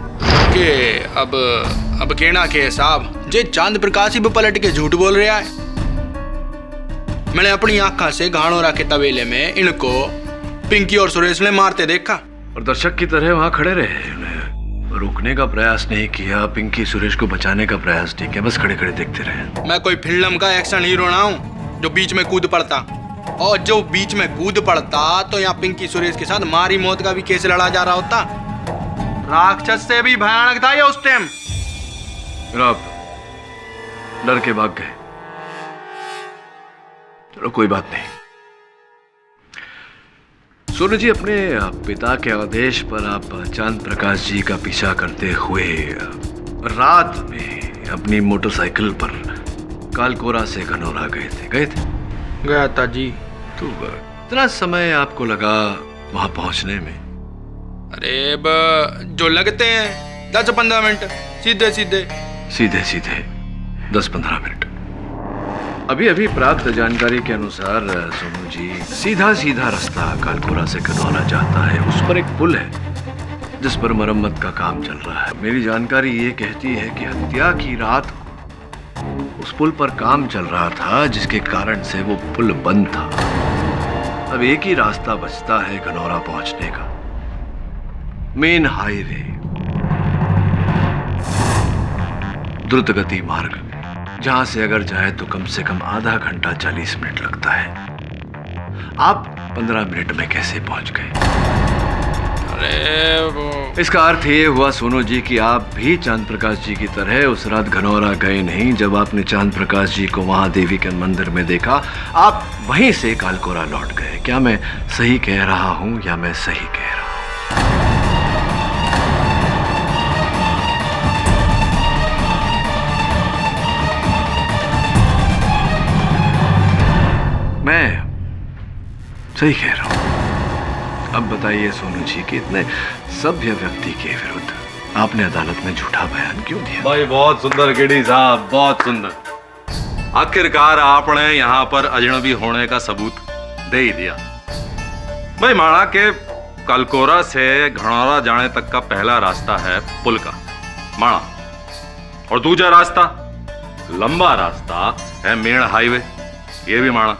कि अब कहना के साहब, जे चांद प्रकाश ही पलट के झूठ बोल रहा है। मैंने अपनी आंखों से घाणोरा के तबेले में इनको पिंकी और सुरेश ने मारते देखा, और दर्शक की तरह वहां खड़े रहे। उन्हें रोकने का प्रयास नहीं किया, पिंकी सुरेश को बचाने का प्रयास नहीं किया, बस खड़े खड़े देखते रहे। मैं कोई फिल्म का एक्शन हीरो ना हूं जो बीच में कूद पड़ता, और जो बीच में कूद पड़ता तो यहाँ पिंकी सुरेश के साथ मारी मौत का भी केस लड़ा जा रहा होता। राक्षस से भी भयानक था ये उस टाइम। आप डर के भाग गए, चलो कोई बात नहीं। सोनू जी, अपने पिता के आदेश पर आप चांद प्रकाश जी का पीछा करते हुए रात में अपनी मोटरसाइकिल पर कालकोरा से घनौरा गए थे? गया था जी। तो इतना समय आपको लगा वहां पहुंचने में? अरे जो लगते हैं 10-15 मिनट सीधे सीधे। सीधे सीधे 10-15 मिनट। अभी अभी प्राप्त जानकारी के अनुसार सोनू जी, सीधा सीधा रास्ता कालकोरा से गनौरा जाता है। उस पर एक पुल है जिस पर मरम्मत का काम चल रहा है। मेरी जानकारी ये कहती है कि हत्या की रात उस पुल पर काम चल रहा था, जिसके कारण से वो पुल बंद था। अब एक ही रास्ता बचता है गनौरा पहुंचने का, मेन हाईवे, द्रुत गति मार्ग, जहां से अगर जाए तो कम से कम आधा घंटा 40 मिनट लगता है। आप 15 मिनट में कैसे पहुंच गए? अरे वो इसका अर्थ ये हुआ सोनू जी कि आप भी चांद प्रकाश जी की तरह उस रात घनौरा गए नहीं। जब आपने चांद प्रकाश जी को वहां देवी के मंदिर में देखा, आप वहीं से कालकोरा लौट गए। क्या मैं सही कह रहा हूं या मैं सही कह रहा हूं? मैं सही कह रहा हूं। अब बताइए सोनू जी कि इतने सभ्य व्यक्ति के विरुद्ध आपने अदालत में झूठा बयान क्यों दिया? भाई बहुत सुंदर केडी साहब, बहुत सुंदर। आखिरकार आपने यहाँ पर अजनबी होने का सबूत दे ही दिया। भाई माना के कालकोरा से घनौरा जाने तक का पहला रास्ता है पुल का, माना, और दूसरा रास्ता, लंबा रास्ता है मेन हाईवे, ये भी माना।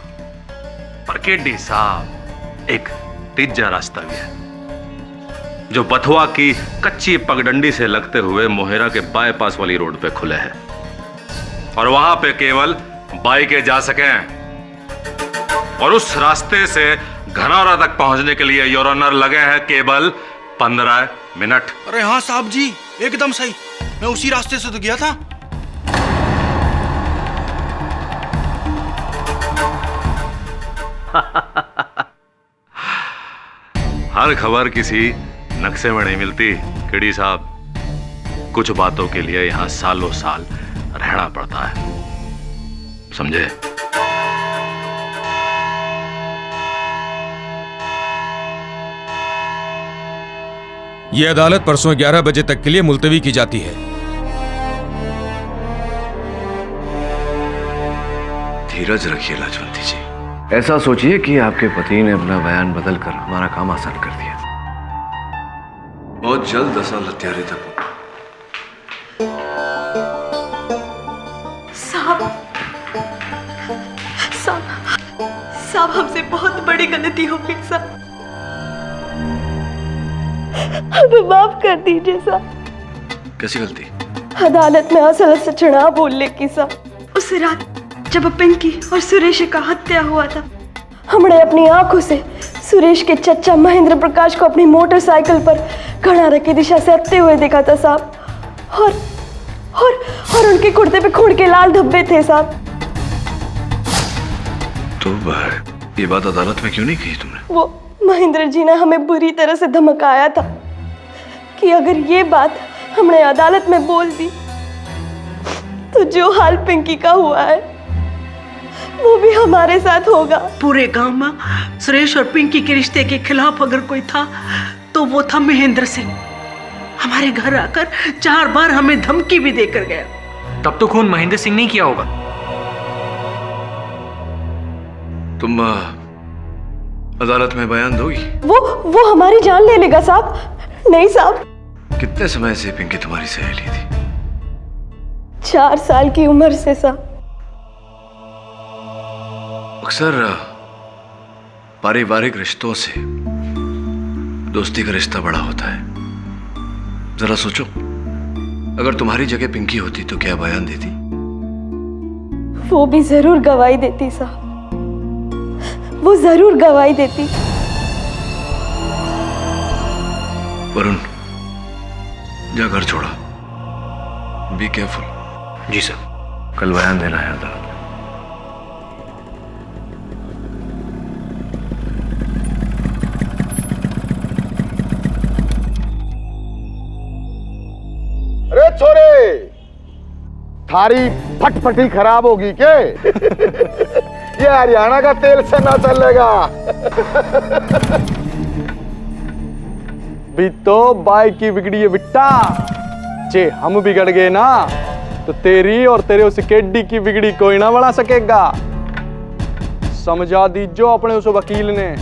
पर केडी साहब एक तीजा रास्ता भी है जो बथुआ की कच्ची पगडंडी से लगते हुए मोहेरा के बाईपास वाली रोड पे खुले है, और वहां पे केवल बाइकें जा सकें। और उस रास्ते से घनौरा तक पहुंचने के लिए योर ऑनर लगे हैं केवल 15 मिनट। अरे हाँ साहब जी, एकदम सही, मैं उसी रास्ते से तो गया था। हर खबर किसी नक्शे में नहीं मिलती केडी साहब। कुछ बातों के लिए यहां सालों साल रहना पड़ता है, समझे? यह अदालत परसों 11 बजे तक के लिए मुलतवी की जाती है। धीरज रखिए लाजवंती जी। ऐसा सोचिए कि आपके पति ने अपना बयान बदलकर हमारा काम आसान कर दिया। बहुत जल्द असल हत्यारे तक। साहब, साहब हमसे बहुत बड़ी गलती हो गई साहब, हमें माफ कर दीजिए साहब। कैसी गलती? अदालत में असल सचना बोलने की साहब। उस रात जब पिंकी और सुरेश का हत्या हुआ था, हमने अपनी आंखों से सुरेश के चचा महेंद्र प्रकाश को अपनी मोटरसाइकिल पर घनारा की दिशा से आते हुए देखा था साहब, और उनके कुर्ते पे खून के लाल धब्बे थे साहब। तो ये बात अदालत में क्यों नहीं कही तुमने? वो महेंद्र जी ने हमें बुरी तरह से धमकाया था कि अगर ये बात हमने अदालत में बोल दी तो जो हाल पिंकी का हुआ है वो भी हमारे साथ होगा। पूरे गांव में सुरेश और पिंकी के रिश्ते के खिलाफ अगर कोई था तो वो था महेंद्र सिंह। हमारे घर आकर 4 बार हमें धमकी भी देकर गया। तब तो खून महेंद्र सिंह ने किया होगा। तुम अदालत में बयान दोगी? वो हमारी जान ले लेगा साहब। नहीं साहब। कितने समय से पिंकी तुम्हारी सहेली थी? 4 साल की उम्र से साहब। अक्सर पारिवारिक रिश्तों से दोस्ती का रिश्ता बड़ा होता है। जरा सोचो, अगर तुम्हारी जगह पिंकी होती तो क्या बयान देती? वो भी जरूर गवाही देती साहब, वो जरूर गवाही देती। वरुण, जा घर छोड़ा। Be careful. जी सर। कल बयान देना है अदालत में। अरे छोरे, थारी फटफटी खराब होगी के? ये हरियाणा का तेल से ना चलेगा। भी तो बाइक की बिगड़ी है बिट्टा। जे हम बिगड़ गए ना तो तेरी और तेरे उस केडी की बिगड़ी कोई ना बना सकेगा। समझा दीजो अपने उस वकील ने।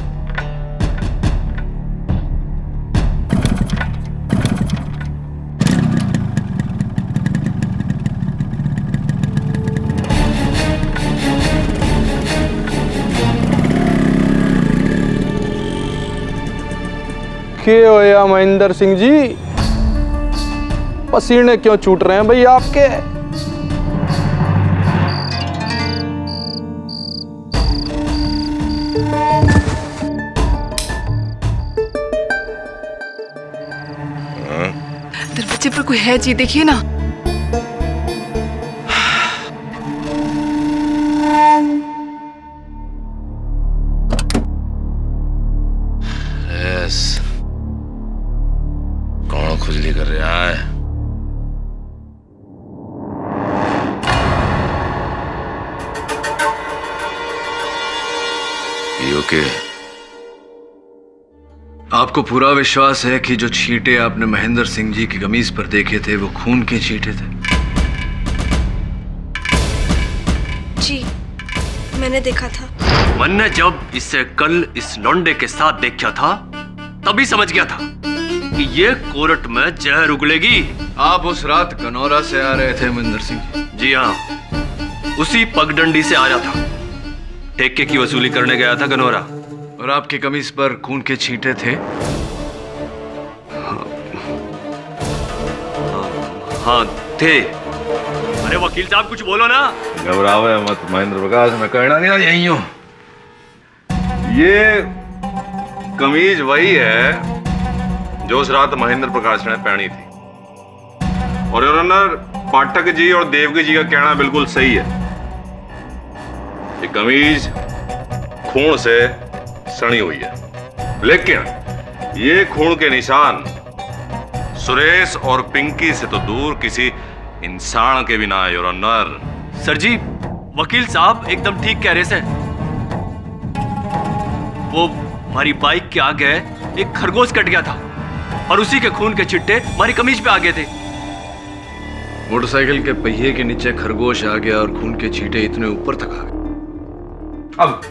क्या होया महेंद्र सिंह जी, पसीने क्यों छूट रहे हैं भाई आपके? दरवाजे पर कोई है जी, देखिए ना। कौन खुजली कर रहा है? ओके, आपको पूरा विश्वास है कि जो छींटे आपने महेंद्र सिंह जी की कमीज पर देखे थे वो खून के छींटे थे? जी, मैंने देखा था। मैंने जब इसे कल इस लौंडे के साथ देखा था तभी समझ गया था कि ये कोर्ट में जहर उगलेगी। आप उस रात गनौरा से आ रहे थे महेंद्र सिंह जी? जी हाँ, उसी पगडंडी से आ रहा था। ठेके की वसूली करने गया था गनौरा। और आपकी कमीज पर खून के छींटे थे? हाँ थे। अरे वकील साहब कुछ बोलो ना। घबरावे मत महेंद्र प्रकाश, मैं कहना नहीं यही हूं। ये कमीज वही है जो उस रात महेंद्र प्रकाश ने पहनी थी। और योर ऑनर, पाठक जी और देवकी जी का कहना बिल्कुल सही है। ये कमीज खून से सनी हुई है, लेकिन ये खून के निशान सुरेश और पिंकी से तो दूर किसी इंसान के भी ना है योर ऑनर। सर जी, वकील साहब एकदम ठीक कह रहे हैं। वो हमारी बाइक के आगे एक खरगोश कट गया था और उसी के खून के छिट्टे हमारी कमीज पे आ गए थे। मोटरसाइकिल के पहिए के नीचे खरगोश आ गया और खून के छींटे इतने ऊपर तक आ गए। अब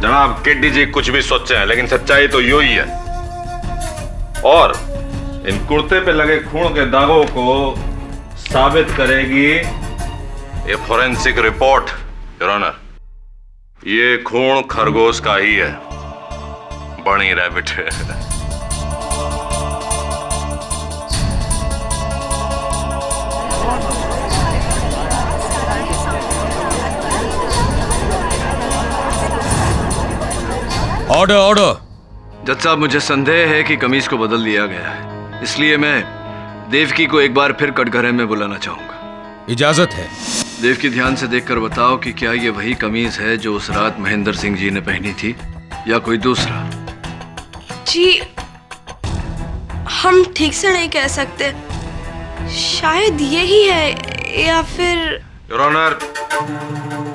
जनाब केडी जी कुछ भी सोचे हैं, लेकिन सच्चाई तो यू ही है। और इन कुर्ते पे लगे खून के दागों को साबित करेगी ये फोरेंसिक रिपोर्ट योर ऑनर। ये खून खरगोश का ही है। बनी रैबिट। Order order. जज साहब, मुझे संदेह है कि कमीज को बदल दिया गया है, इसलिए मैं देवकी को एक बार फिर कटघरे में बुलाना चाहूंगा। इजाजत है। देवकी, ध्यान से देखकर बताओ कि क्या ये वही कमीज है जो उस रात महेंद्र सिंह जी ने पहनी थी या कोई दूसरा? जी, हम ठीक से नहीं कह सकते। शायद यही है या फिर। योर ऑनर,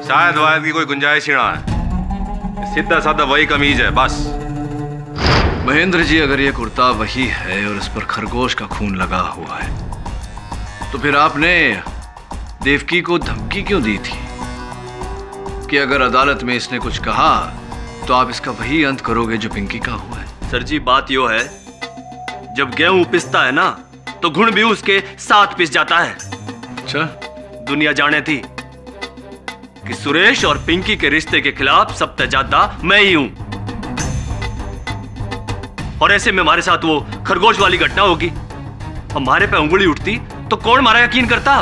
शायद वायद की कोई गुंजाइश ही ना है। सीधा साधा वही कमीज है बस। महेंद्र जी, अगर ये कुर्ता वही है और इस पर खरगोश का खून लगा हुआ है, तो फिर आपने देवकी को धमकी क्यों दी थी कि अगर अदालत में इसने कुछ कहा तो आप इसका वही अंत करोगे जो पिंकी का हुआ है? सर जी, बात यो है, जब गेहूं पिसता है ना तो घुन भी उसके साथ पिस जाता है। अच्छा, दुनिया जाने थी कि सुरेश और पिंकी के रिश्ते के खिलाफ सबसे ज्यादा मैं ही हूं। और ऐसे में हमारे साथ वो खरगोश वाली घटना होगी, हमारे पे उंगली उठती तो कौन हमारा यकीन करता?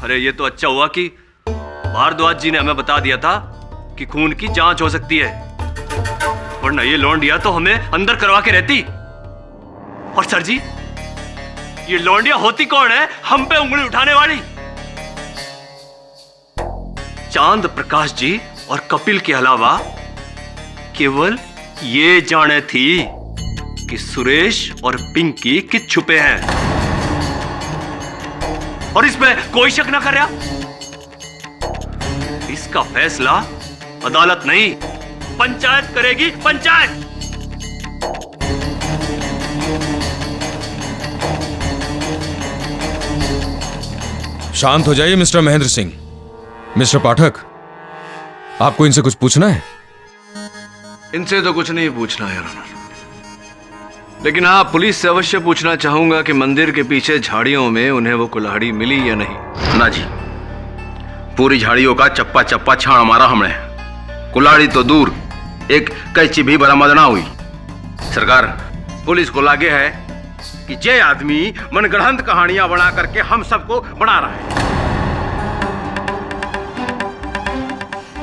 अरे ये तो अच्छा हुआ कि भारद्वाज जी ने हमें बता दिया था कि खून की जांच हो सकती है, वरना ये लौंडिया तो हमें अंदर करवा के रहती। और सर जी, ये लौंडिया होती कौन है हम पे उंगली उठाने वाली? चांद प्रकाश जी और कपिल के अलावा केवल ये जाने थी कि सुरेश और पिंकी किस छुपे हैं, और इसमें कोई शक ना कर रहा। इसका फैसला अदालत नहीं, पंचायत करेगी, पंचायत। शांत हो जाइए मिस्टर महेंद्र सिंह। मिस्टर पाठक, आपको इनसे कुछ पूछना है? इनसे तो कुछ नहीं पूछना है, लेकिन हाँ, पुलिस से अवश्य पूछना चाहूंगा कि मंदिर के पीछे झाड़ियों में उन्हें वो कुल्हाड़ी मिली या नहीं। ना जी, पूरी झाड़ियों का चप्पा चप्पा छाण मारा हमने, कुल्हाड़ी तो दूर एक कैंची भी बरामद ना हुई। सरकार, पुलिस को लागे है कि ये आदमी मनगढ़ंत कहानियां बना करके हम सबको बना रहा है।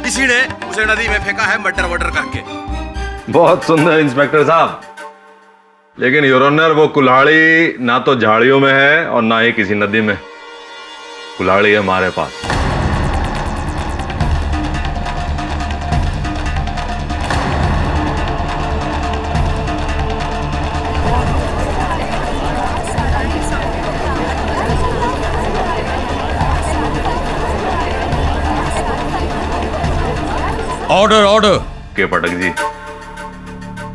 इसी ने उसे नदी में फेंका है मर्डर वर्डर करके। बहुत सुंदर इंस्पेक्टर साहब, लेकिन योर ऑनर, वो कुल्हाड़ी ना तो झाड़ियों में है और ना ही किसी नदी में। कुल्हाड़ी है हमारे पास। Order order. के पाठक जी,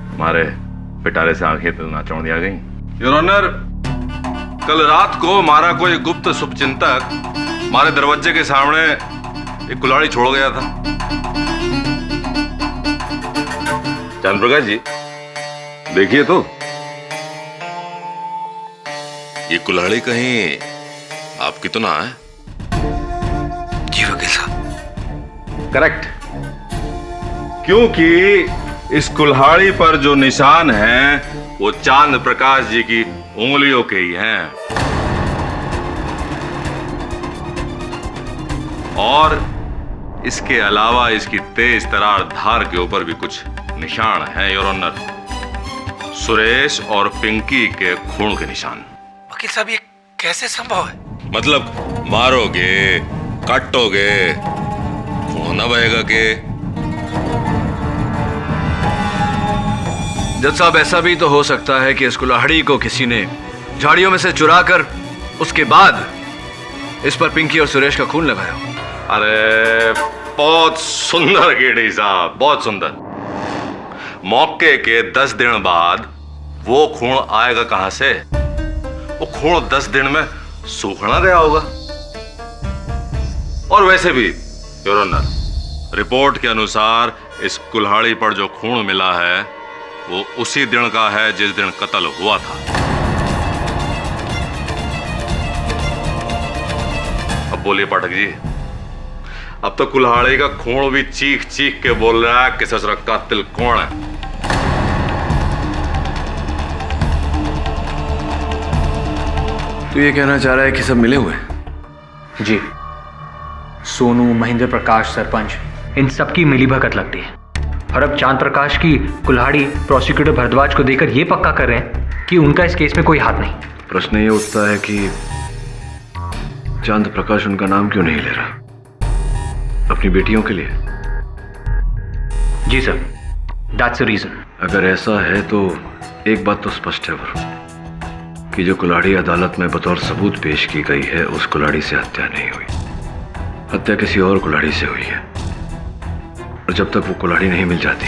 हमारे पिटारे से आंखें तो नाचौंधी आ गई। योर ऑनर, कल रात को हमारा कोई गुप्त शुभचिंतक हमारे दरवाजे के सामने एक कुल्हाड़ी छोड़ गया था। चंद्र प्रकाश जी, देखिए तो। ये कुल्हाड़ी कहीं आपकी तो ना है? जी वकील साहब। करेक्ट, क्योंकि इस कुल्हाड़ी पर जो निशान हैं वो चांद प्रकाश जी की उंगलियों के ही हैं। और इसके अलावा इसकी तेज तरार धार के ऊपर भी कुछ निशान हैं योर ऑनर, सुरेश और पिंकी के खून के निशान। वकील साहब, ये कैसे संभव है? मतलब मारोगे, काटोगे, खून न बहेगा के? जज साहब, ऐसा भी तो हो सकता है कि इस कुल्हाड़ी को किसी ने झाड़ियों में से चुराकर उसके बाद इस पर पिंकी और सुरेश का खून लगाया हो। अरे बहुत सुंदर केडी साहब, बहुत सुंदर। मौके के 10 दिन बाद वो खून आएगा कहां से? वो खून 10 दिन में सूखना गया होगा। और वैसे भी योर ऑनर, रिपोर्ट के अनुसार इस कुल्हाड़ी पर जो खून मिला है वो उसी दिन का है जिस दिन कत्ल हुआ था। अब बोलिए पाठक जी, अब तो कुल्हाड़ी का खून भी चीख चीख के बोल रहा है कि ससुर कातिल कौन है। तो ये कहना चाह रहा है कि सब मिले हुए? जी, सोनू, महेंद्र प्रकाश, सरपंच, इन सबकी मिलीभगत लगती है। और अब चांद प्रकाश की कुल्हाड़ी प्रोसिक्यूटर भरद्वाज को देकर यह पक्का कर रहे हैं कि उनका इस केस में कोई हाथ नहीं। प्रश्न ये उठता है कि चांद प्रकाश उनका नाम क्यों नहीं ले रहा? अपनी बेटियों के लिए? जी सर, दैट्स द रीजन। अगर ऐसा है तो एक बात तो स्पष्ट है कि जो कुल्हाड़ी अदालत में बतौर सबूत पेश की गई है, उस कुल्हाड़ी से हत्या नहीं हुई। हत्या किसी और कुल्हाड़ी से हुई है। और जब तक वो कुल्हाड़ी नहीं मिल जाती,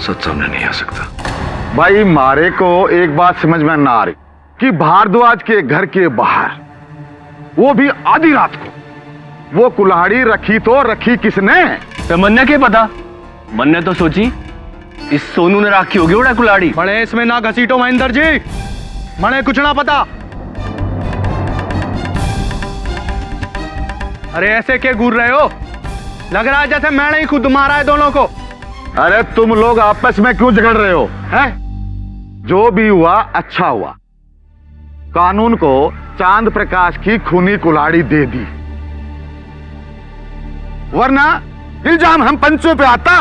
सच सामने नहीं आ सकता। भाई, मारे को एक बात समझ में ना आ रही कि भारद्वाज के घर के बाहर, वो भी आधी रात को, वो कुल्हाड़ी रखी तो रखी किसने? तो मन्ने के पता, मन्ने तो सोची इस सोनू ने राखी होगी उड़ा कुल्हाड़ी। बड़े इसमें ना घसीटो महेंद्र जी, मने कुछ ना पता। अरे ऐसे क्या घूर रहे हो? लग रहा है जैसे मैंने ही खुद मारा है दोनों को। अरे तुम लोग आपस में क्यों झगड़ रहे हो? हैं? जो भी हुआ अच्छा हुआ। कानून को चांद प्रकाश की खूनी कुल्हाड़ी दे दी, वरना इल्जाम हम पंचों पे आता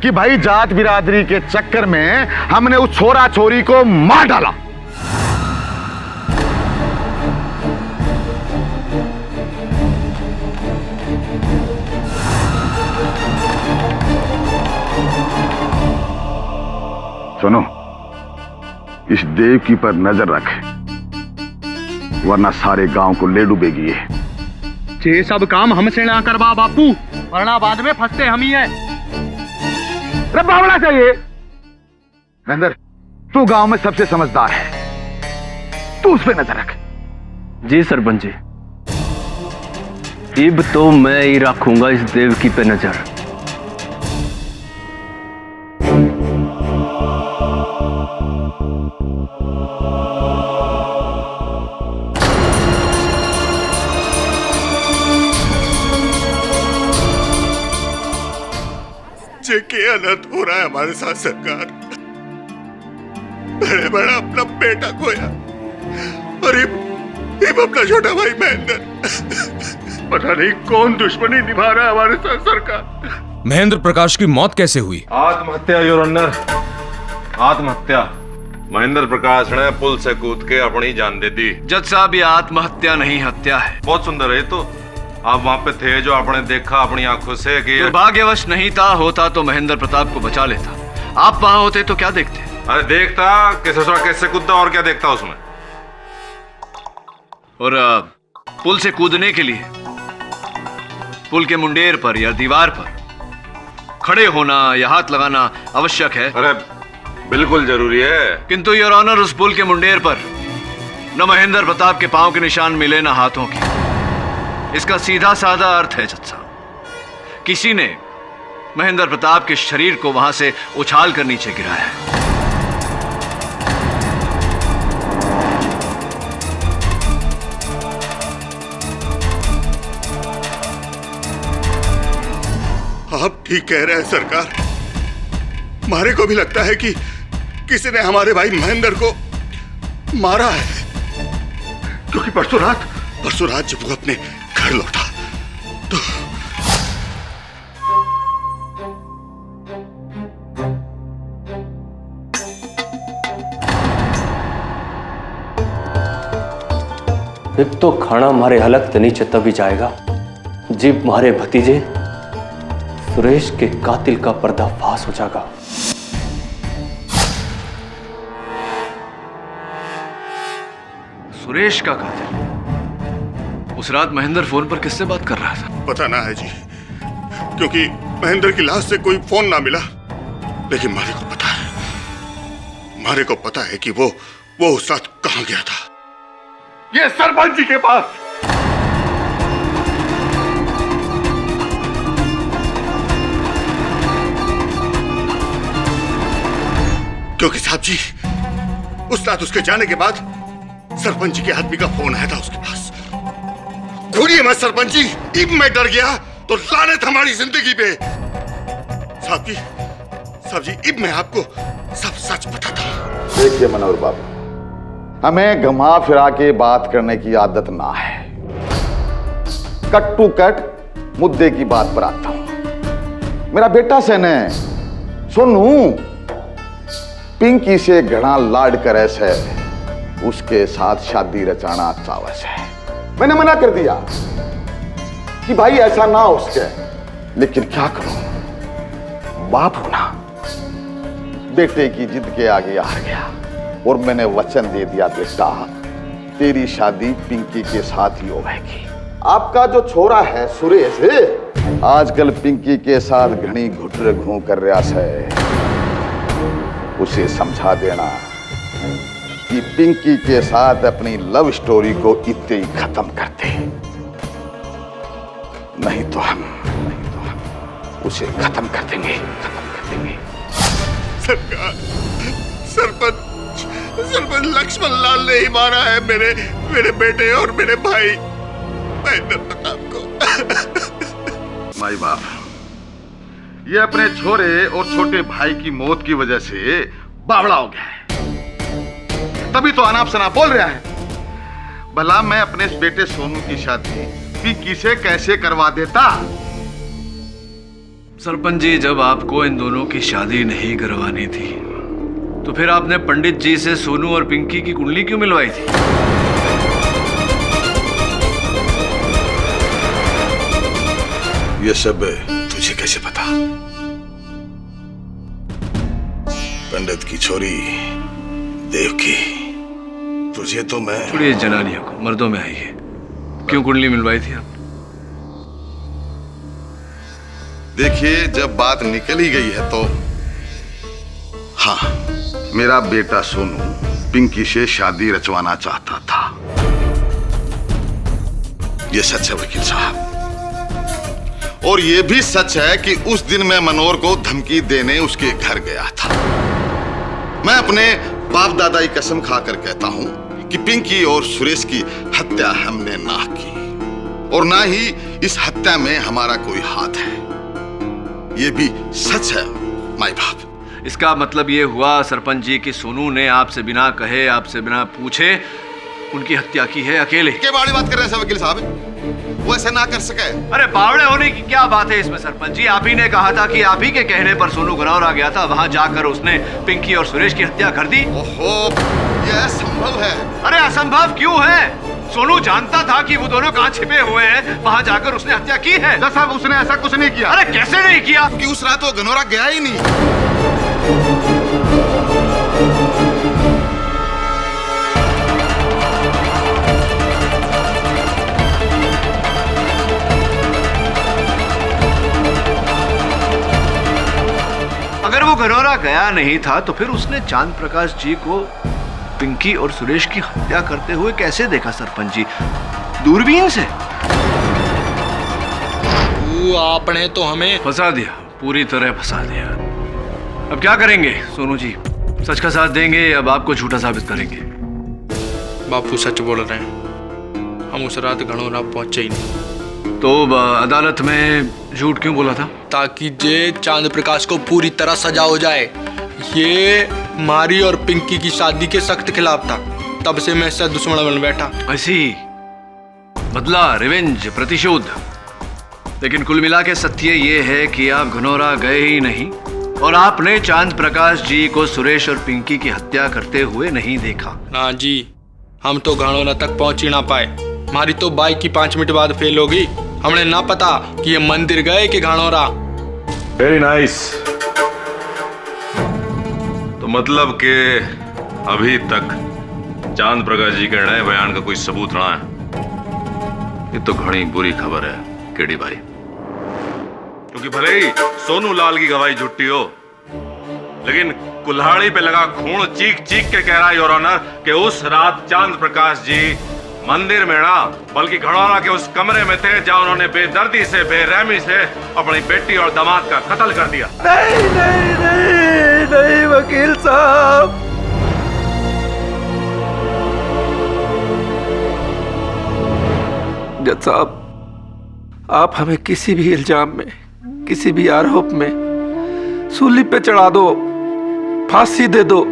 कि भाई जात बिरादरी के चक्कर में हमने उस छोरा छोरी को मार डाला। सुनो, इस देवकी पर नजर रख, वरना सारे गांव को ले डूबेगी ये। ये सब काम हमसे ना करवा बापू, वरना बाद में फंसते हम ही हैं। अरे बावड़ा चाहिए। महेंद्र, तू गांव में सबसे समझदार है, तू उस पर नजर रख। जी सरपंच जी। इब तो मैं ही रखूंगा इस देवकी पे नजर। जेके अनर्थ हो रहा है हमारे साथ सरकार। बड़े बड़ा अपना बेटा खोया और इब अपना छोटा भाई महेंद्र। पता नहीं कौन दुश्मनी निभा रहा है हमारे साथ सरकार। महेंद्र प्रकाश की मौत कैसे हुई? आत्महत्या योर ऑनर, आत्महत्या। महेंद्र प्रकाश ने पुल से कूद के अपनी जान दे दी। जज साहब ये आत्महत्या नहीं हत्या है। बहुत सुंदर है तो। आप वहाँ पे थे जो आपने देखा अपनी आंखों से कि दुर्भाग्यवश नहीं था, होता तो महेंद्र प्रताप को बचा लेता। आप वहां होते तो क्या देखते? अरे देखता कि ससुरा कैसे कूदता और क्या देखता उसमें। और पुल से कूदने के लिए पुल के मुंडेर पर या दीवार पर खड़े होना या हाथ लगाना आवश्यक है। अरे बिल्कुल जरूरी है। किंतु योर ऑनर उस पुल के मुंडेर पर न महेंद्र प्रताप के पांव के निशान मिले न हाथों के। इसका सीधा साधा अर्थ है जज साहब, किसी ने महेंद्र प्रताप के शरीर को वहां से उछाल कर नीचे गिराया है। आप ठीक कह रहे हैं सरकार। मारे को भी लगता है कि किसी ने हमारे भाई महेंद्र को मारा है, क्योंकि परसों रात जब वो अपने घर लौटा तो एक तो खाना मारे हलक ते नीचे तभी जाएगा जब मारे भतीजे सुरेश के कातिल का पर्दाफाश हो जाएगा। सुरेश का कातिल? उस रात महेंद्र फोन पर किससे बात कर रहा था? पता ना है जी, क्योंकि महेंद्र की लाश से कोई फोन ना मिला। लेकिन मारे को पता है कि वो उस रात कहां गया था। ये सरपंच जी के पास। क्योंकि साहब जी उस रात उसके जाने के बाद सरपंच जी के आदमी का फोन आया था उसके पास। घूरिए मैं सरपंच जी, इब मैं डर गया तो लानत हमारी जिंदगी पे। साहब जी इब मैं आपको सब सच बताता हूँ। देखिए मनोहर बाबू, हमें घुमा फिरा के बात करने की आदत ना है। कट टू कट मुद्दे की बात पर आता हूं। मेरा बेटा से ने सोनू पिंकी से घना लाड करे से उसके साथ शादी रचाना चावस है। मैंने मना कर दिया कि भाई ऐसा ना हो उसके, लेकिन क्या करूं, बाप हूं ना। बेटे की जिद के आगे हार गया और मैंने वचन दे दिया, बेटा तेरी शादी पिंकी के साथ ही होगी। आपका जो छोरा है सुरेश आजकल पिंकी के साथ घनी घुटरे घूं कर रहा है। उसे समझा देना कि पिंकी के साथ अपनी लव स्टोरी को इतने ही खत्म कर दे, नहीं तो हम उसे खत्म कर देंगे। सरपंच लक्ष्मण लाल ने ही मारा है मेरे बेटे और मेरे भाई महेंद्र प्रताप को। माई बाप, ये अपने छोरे और छोटे भाई की मौत की वजह से बावड़ा हो गया है, तभी तो अनाप शनाप बोल रहा है। भला मैं अपने बेटे सोनू की शादी पिंकी से कैसे करवा देता? सरपंच जी, जब आपको इन दोनों की शादी नहीं करवानी थी तो फिर आपने पंडित जी से सोनू और पिंकी की कुंडली क्यों मिलवाई थी? ये सब तुझे कैसे पता? पंडित की छोरी देवकी, तुझे तो मैं। छोड़िए जनानियों को, मर्दों में आइए। क्यों कुंडली मिलवाई थी आप? देखिए, जब बात निकल ही गई है तो हाँ, मेरा बेटा सोनू पिंकी से शादी रचवाना चाहता था। ये सच है वकील साहब। और ये भी सच है कि उस दिन मैं मनोहर को धमकी देने उसके घर गया था। मैं अपने बाप दादा की कसम खाकर कहता हूं कि पिंकी और सुरेश की हत्या हमने ना की और ना ही इस हत्या में हमारा कोई हाथ है। ये भी सच है माई बाप। इसका मतलब ये हुआ सरपंच जी कि सोनू ने आपसे बिना कहे, आपसे बिना पूछे उनकी हत्या की है अकेले। क्या बावड़ी बात कर रहे हैं वकील साहब? वो ऐसे ना कर सके। अरे बावड़े होने की क्या बात है इसमें सरपंच जी? आप ही ने कहा था कि आप ही के कहने पर सोनू घनौरा गया था, वहां जाकर उसने पिंकी और सुरेश की हत्या कर दी। ओहो, यह असंभव है। अरे असंभव क्यों है? सोनू जानता था कि वो दोनों कहां छिपे हुए हैं, वहां जाकर उसने हत्या की है। साहब उसने ऐसा कुछ नहीं किया। अरे कैसे नहीं किया? कि उस रात वो घनौरा गया ही नहीं। अगर वो घनौरा गया नहीं था तो फिर उसने चांद प्रकाश जी को पिंकी और सुरेश की हत्या करते हुए कैसे देखा सरपंच जी? दूरबीन से? आपने तो हमें फंसा दिया, पूरी तरह फंसा दिया। अब क्या करेंगे सोनू जी? सच का साथ देंगे या अब आपको झूठा साबित करेंगे? बापू सच बोल रहे हैं, हम उस रात घनौरा पहुंचे ही नहीं। तो अदालत में झूठ क्यों बोला था? ताकि जे चांद प्रकाश को पूरी तरह सजा हो जाए। ये मारी और पिंकी की शादी के सख्त खिलाफ था, तब से मैं इससे दुश्मन बन बैठा। ऐसी बदला, रिवेंज, प्रतिशोध। लेकिन कुल मिला के सत्य ये है कि आप घनौरा गए ही नहीं और आपने चांद प्रकाश जी को सुरेश और पिंकी की हत्या करते हुए नहीं देखा। ना जी, हम तो घनौरा तक पहुंच ही ना पाए। हमारी तो बाइक की 5 मिनट बाद फेल हो गई। हमने ना पता कि ये मंदिर गए कि घनौरा। Very nice. तो मतलब के अभी तक चांद प्रकाश जी के नए बयान का कोई सबूत ना है। ये तो घनी बुरी खबर है केडी भाई, क्योंकि भले ही सोनू लाल की गवाही झूठी हो, लेकिन कुल्हाड़ी पे लगा खून चीख चीख के कह रहा है योर ऑनर कि उस रात चांद प्रकाश जी मंदिर में ना बल्कि घनौरा के उस कमरे में थे जहां उन्होंने बेदर्दी से, बेरहमी से अपनी बेटी और दामाद का कत्ल कर दिया। नहीं नहीं नहीं नहीं वकील साहब, जज साहब, आप हमें किसी भी इल्जाम में, किसी भी आरोप में सूली पे चढ़ा दो, फांसी दे दो,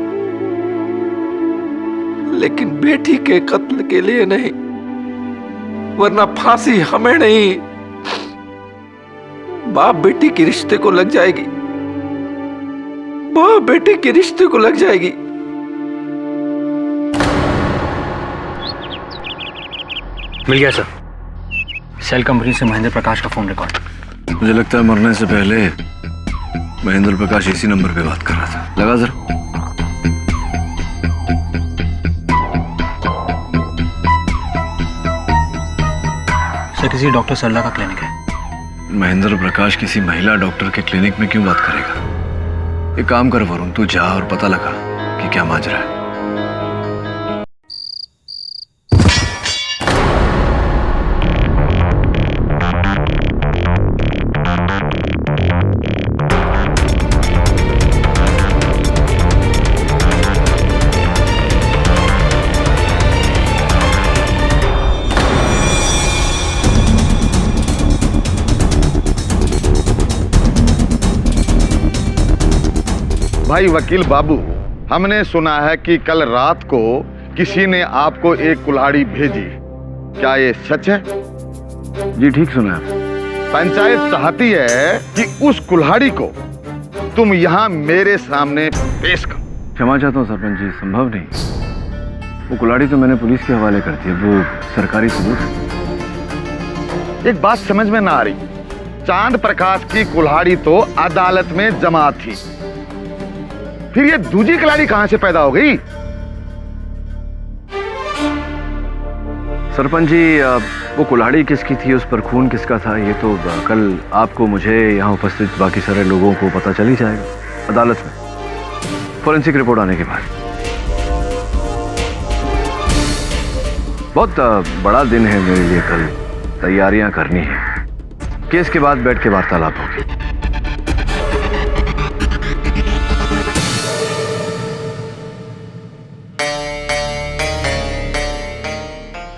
लेकिन बेटी के कत्ल के लिए नहीं, वरना फांसी हमें नहीं, बाप बेटी के रिश्ते को लग जाएगी, बाप बेटी के रिश्ते को लग जाएगी। मिल गया सर, सेल कंपनी से महेंद्र प्रकाश का फोन रिकॉर्ड। मुझे लगता है मरने से पहले महेंद्र प्रकाश इसी नंबर पे बात कर रहा था। लगा जरा। सर किसी डॉक्टर सरला का क्लिनिक है। महेंद्र प्रकाश किसी महिला डॉक्टर के क्लिनिक में क्यों बात करेगा? एक काम कर वरुण, तू जा और पता लगा कि क्या माजरा है। भाई वकील बाबू, हमने सुना है कि कल रात को किसी ने आपको एक कुल्हाड़ी भेजी, क्या ये सच है? जी ठीक सुना है। पंचायत चाहती है कि उस कुल्हाड़ी को तुम यहाँ मेरे सामने पेश करो। क्षमा चाहता हूँ सरपंच जी, संभव नहीं। वो कुल्हाड़ी तो मैंने पुलिस के हवाले कर दी है, वो सरकारी सबूत है। एक बात समझ में ना आ रही, चांद प्रकाश की कुल्हाड़ी तो अदालत में जमा थी, फिर ये दूसरी कुल्हाड़ी कहां से पैदा हो गई? सरपंच जी, वो कुल्हाड़ी किसकी थी, उस पर खून किसका था, ये तो कल आपको, मुझे, यहाँ उपस्थित बाकी सारे लोगों को पता चल ही जाएगा अदालत में, फोरेंसिक रिपोर्ट आने के बाद। बहुत बड़ा दिन है मेरे लिए, कल तैयारियां करनी है। केस के बाद बैठ के वार्तालाप होगी।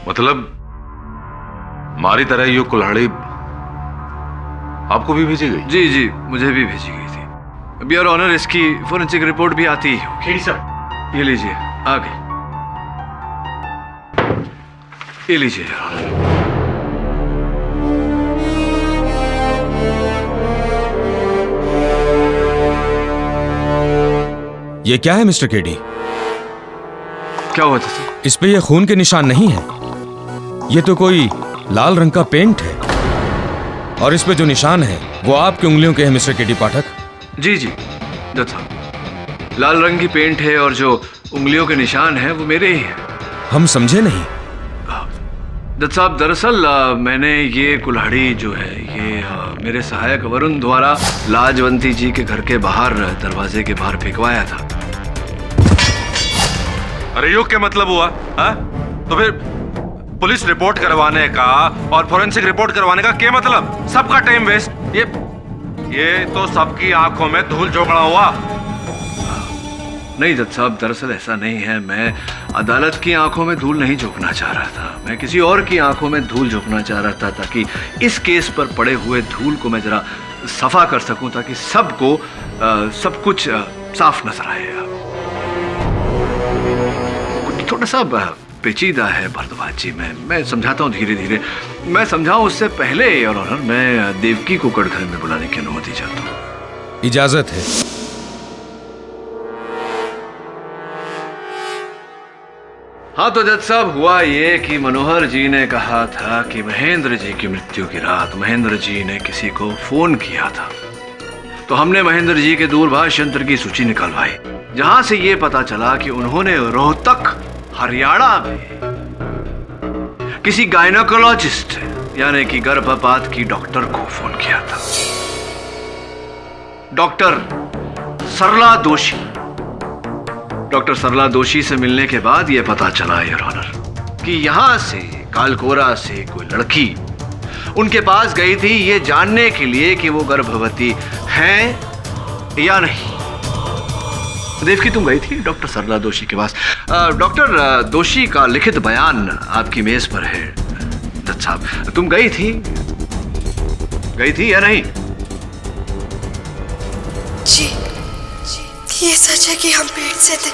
मतलब हमारी तरह ये कुल्हाड़ी आपको भी भेजी गई? जी जी, मुझे भी भेजी गई थी। अब योर ऑनर, इसकी फोरेंसिक रिपोर्ट भी आती है। खेड़ी साहब, ये लीजिए, आ गई। ये लीजिए योर ऑनर। ये क्या है मिस्टर केडी? क्या हुआ था? इस पे ये खून के निशान नहीं है, ये तो कोई लाल रंग का पेंट है। और इस पे जो निशान है वो आपकी उंगलियों के हैं मिस्टर केडी पाठक। जी जी जज साहब, लाल रंग की पेंट है और जो उंगलियों के निशान हैं वो मेरे ही हैं। हम समझे नहीं। जज साहब, दरअसल मैंने ये कुल्हाड़ी जो है ये मेरे सहायक वरुण द्वारा लाजवंती जी के घर के बाहर दरवाजे के बाहर फेंकवाया था। अरे युग क्या मतलब हुआ? हा? तो फिर पुलिस रिपोर्ट करवाने का और फोरेंसिक रिपोर्ट करवाने का क्या मतलब? सबका टाइम वेस्ट। ये तो सबकी आंखों में धूल झोंकना हुआ। नहीं जज साहब, दरअसल ऐसा नहीं है। मैं अदालत की आंखों में धूल नहीं झोंकना चाह रहा था, मैं किसी और की आंखों में धूल झोंकना चाह रहा था, ताकि इस केस पर पड़े हुए धूल को मैं जरा सफा कर सकूं, ताकि सबको सब कुछ साफ नजर आए। कुछ थोड़ा सा पेचीदा है भारद्वाज जी, मैं समझाता हूँ धीरे धीरे। मैं समझाऊं उससे पहले योर ऑनर, मैं देवकी को कटघरे में बुलाने की अनुमति चाहता हूँ। इजाजत है। हाँ तो जज साहब, हुआ ये कि मनोहर जी ने कहा था कि महेंद्र जी की मृत्यु की रात महेंद्र जी ने किसी को फोन किया था। तो हमने महेंद्र जी के दूरभाष यंत्र की सूची निकलवाई, जहां से ये पता चला कि उन्होंने रोहतक हरियाणा में किसी गायनोकोलॉजिस्ट यानी कि गर्भपात की डॉक्टर को फोन किया था, डॉक्टर सरला दोषी। डॉक्टर सरला दोषी से मिलने के बाद यह पता चला योर ऑनर कि यहां से कालकोरा से कोई लड़की उनके पास गई थी ये जानने के लिए कि वो गर्भवती हैं या नहीं। देवकी, तुम गई थी डॉक्टर सरला दोषी के पास? डॉक्टर दोषी का लिखित बयान आपकी मेज पर है जज साहब। तुम गई थी या नहीं? जी, ये सच है कि हम पेट से थे।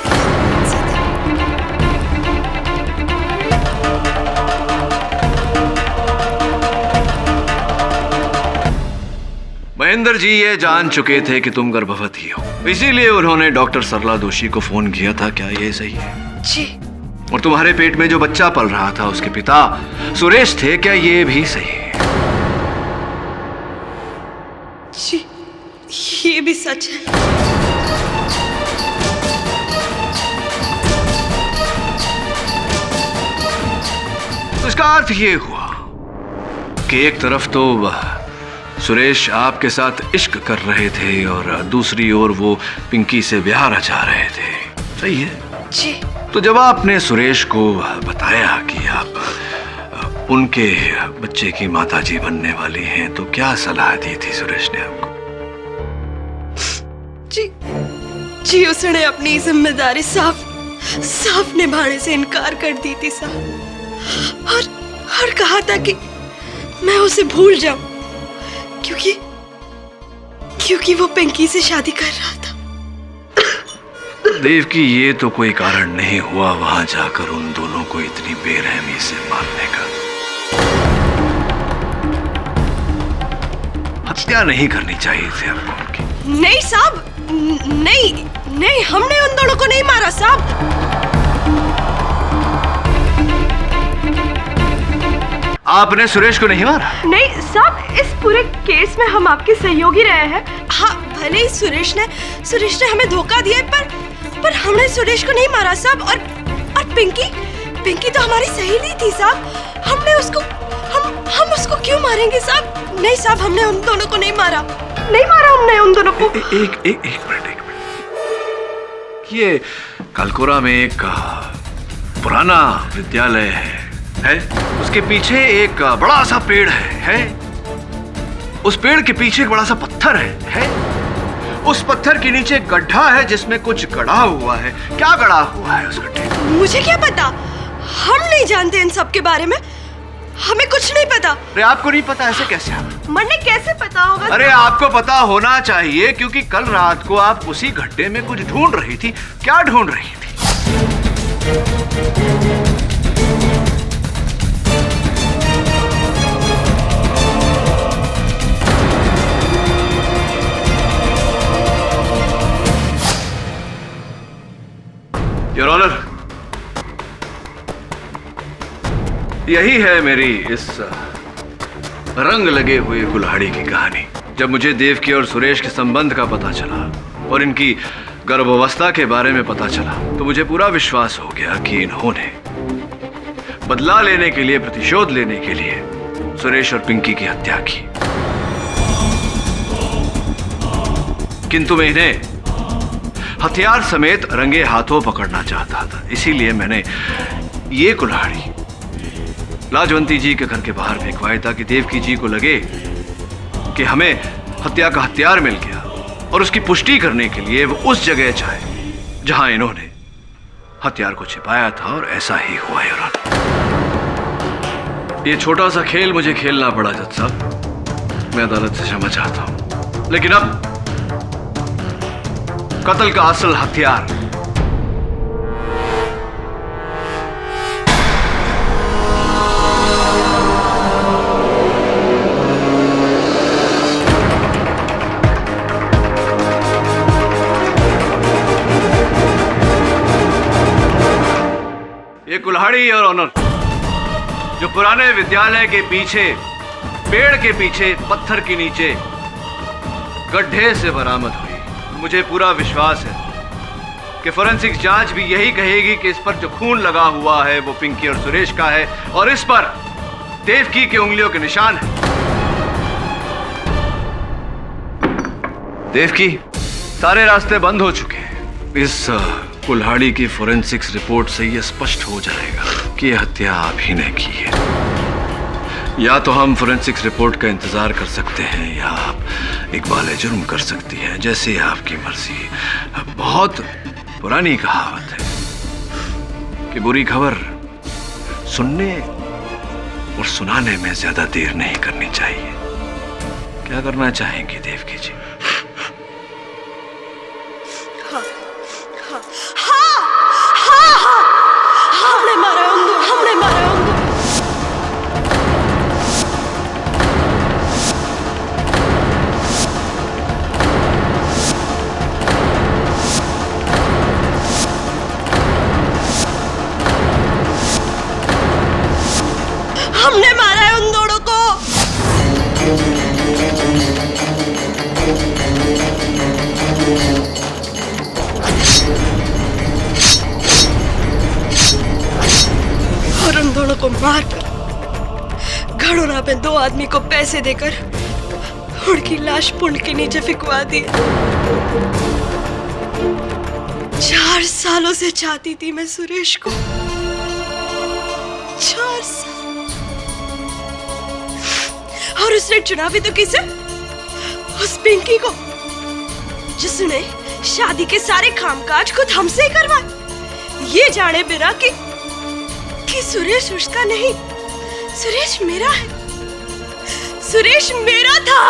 महेंद्र जी ये जान चुके थे कि तुम गर्भवती हो, इसीलिए उन्होंने डॉक्टर सरला दोषी को फोन किया था। क्या ये सही है? जी। और तुम्हारे पेट में जो बच्चा पल रहा था उसके पिता सुरेश थे, क्या ये भी सही है? जी, ये भी सच है। तो इसका अर्थ ये हुआ कि एक तरफ तो सुरेश आपके साथ इश्क कर रहे थे और दूसरी ओर वो पिंकी से ब्याह रचा रहे थे, सही है? जी। तो जब आपने सुरेश को बताया कि आप उनके बच्चे की माताजी बनने वाली हैं, तो क्या सलाह दी थी सुरेश ने आपको? जी, उसने अपनी जिम्मेदारी साफ निभाने से इनकार कर दी थी साहब, और कहा था कि मैं उसे भूल जाऊं, क्योंकि वो पिंकी से शादी कर रहा था। देवकी, ये तो कोई कारण नहीं हुआ वहां जाकर उन दोनों को इतनी बेरहमी से मारने का। हत्या नहीं करनी चाहिए थी आपको उनकी। नहीं साहब, नहीं, हमने उन दोनों को नहीं मारा साहब। आपने सुरेश को नहीं मारा? नहीं साहब, इस पूरे केस में हम आपके सहयोगी रहे हैं। हाँ, भले ही सुरेश ने हमें धोखा दिया, पर हमने सुरेश को नहीं मारा साहब। और पिंकी तो हमारी सहेली थी साहब। हमने उसको हम उसको क्यों मारेंगे साहब? नहीं साहब, हमने उन दोनों को नहीं मारा हमने उन दोनों को। एक मिनट। ये कालकोरा में एक पुराना विद्यालय है, उसके पीछे एक बड़ा सा पेड़ है? उस पेड़ के पीछे एक बड़ा सा पत्थर है? उस पत्थर के नीचे एक गड्ढा है जिसमें कुछ गड़ा हुआ है। क्या गड़ा हुआ है उस गड्ढे में? मुझे क्या पता, हम नहीं जानते इन सब के बारे में, हमें कुछ नहीं पता। अरे आपको नहीं पता, ऐसे कैसे? मन्ने कैसे पता होगा? अरे आपको पता होना चाहिए, क्योंकि कल रात को आप उसी गड्ढे में कुछ ढूंढ रही थी। क्या ढूंढ रही थी? योर ऑनर, यही है मेरी इस रंग लगे हुए कुल्हाड़ी की कहानी। जब मुझे देवकी और सुरेश के संबंध का पता चला और इनकी गर्भावस्था के बारे में पता चला तो मुझे पूरा विश्वास हो गया कि इन्होंने बदला लेने के लिए, प्रतिशोध लेने के लिए सुरेश और पिंकी की हत्या की। किंतु मैं इन्हें हथियार समेत रंगे हाथों पकड़ना चाहता था। इसीलिए मैंने ये कुल्हाड़ी लाजवंती जी के घर के बाहर फेंकवाई ताकि देवकी जी को लगे कि हमें हत्या का हथियार मिल गया, और उसकी पुष्टि करने के लिए वो उस जगह जाए जहां इन्होंने हथियार को छिपाया था। और ऐसा ही हुआ यार। ये छोटा सा खेल मुझे खेलना पड़ा जज साहब, मैं अदालत से क्षमा चाहता हूं। लेकिन अब कत्ल का असल हथियार ये कुल्हाड़ी और ऑनर जो पुराने विद्यालय के पीछे, पेड़ के पीछे, पत्थर के नीचे गड्ढे से बरामद हुई। मुझे पूरा विश्वास है कि फोरेंसिक जांच भी यही कहेगी कि इस पर जो खून लगा हुआ है वो पिंकी और सुरेश का है, और इस पर देवकी की उंगलियों के निशान है। देवकी, सारे रास्ते बंद हो चुके हैं। इस कुल्हाड़ी की फोरेंसिक्स रिपोर्ट से यह स्पष्ट हो जाएगा कि यह हत्या आप ही ने की है। या तो हम फोरेंसिक्स रिपोर्ट का इंतजार कर सकते हैं या आप इकबाल जुर्म कर सकती हैं, जैसे आपकी मर्जी। बहुत पुरानी कहावत है कि बुरी खबर सुनने और सुनाने में ज्यादा देर नहीं करनी चाहिए। क्या करना चाहेंगी देवकी जी? हमने मारा उनको, हमने मारा उनको। हमने मारा है उन दोनों को। और उन दोनों को मारकर घड़ोरा पे 2 आदमी को पैसे देकर उनकी लाश पुंड के नीचे फिकवा दी। 4 सालों से चाहती थी मैं सुरेश को, 4 साल। और उसने चुना भी तो किसे? उस पिंकी को, जिसने शादी के सारे कामकाज खुद हमसे ही करवाए, ये जाने बिना कि सुरेश उसका नहीं, सुरेश मेरा है, सुरेश मेरा था।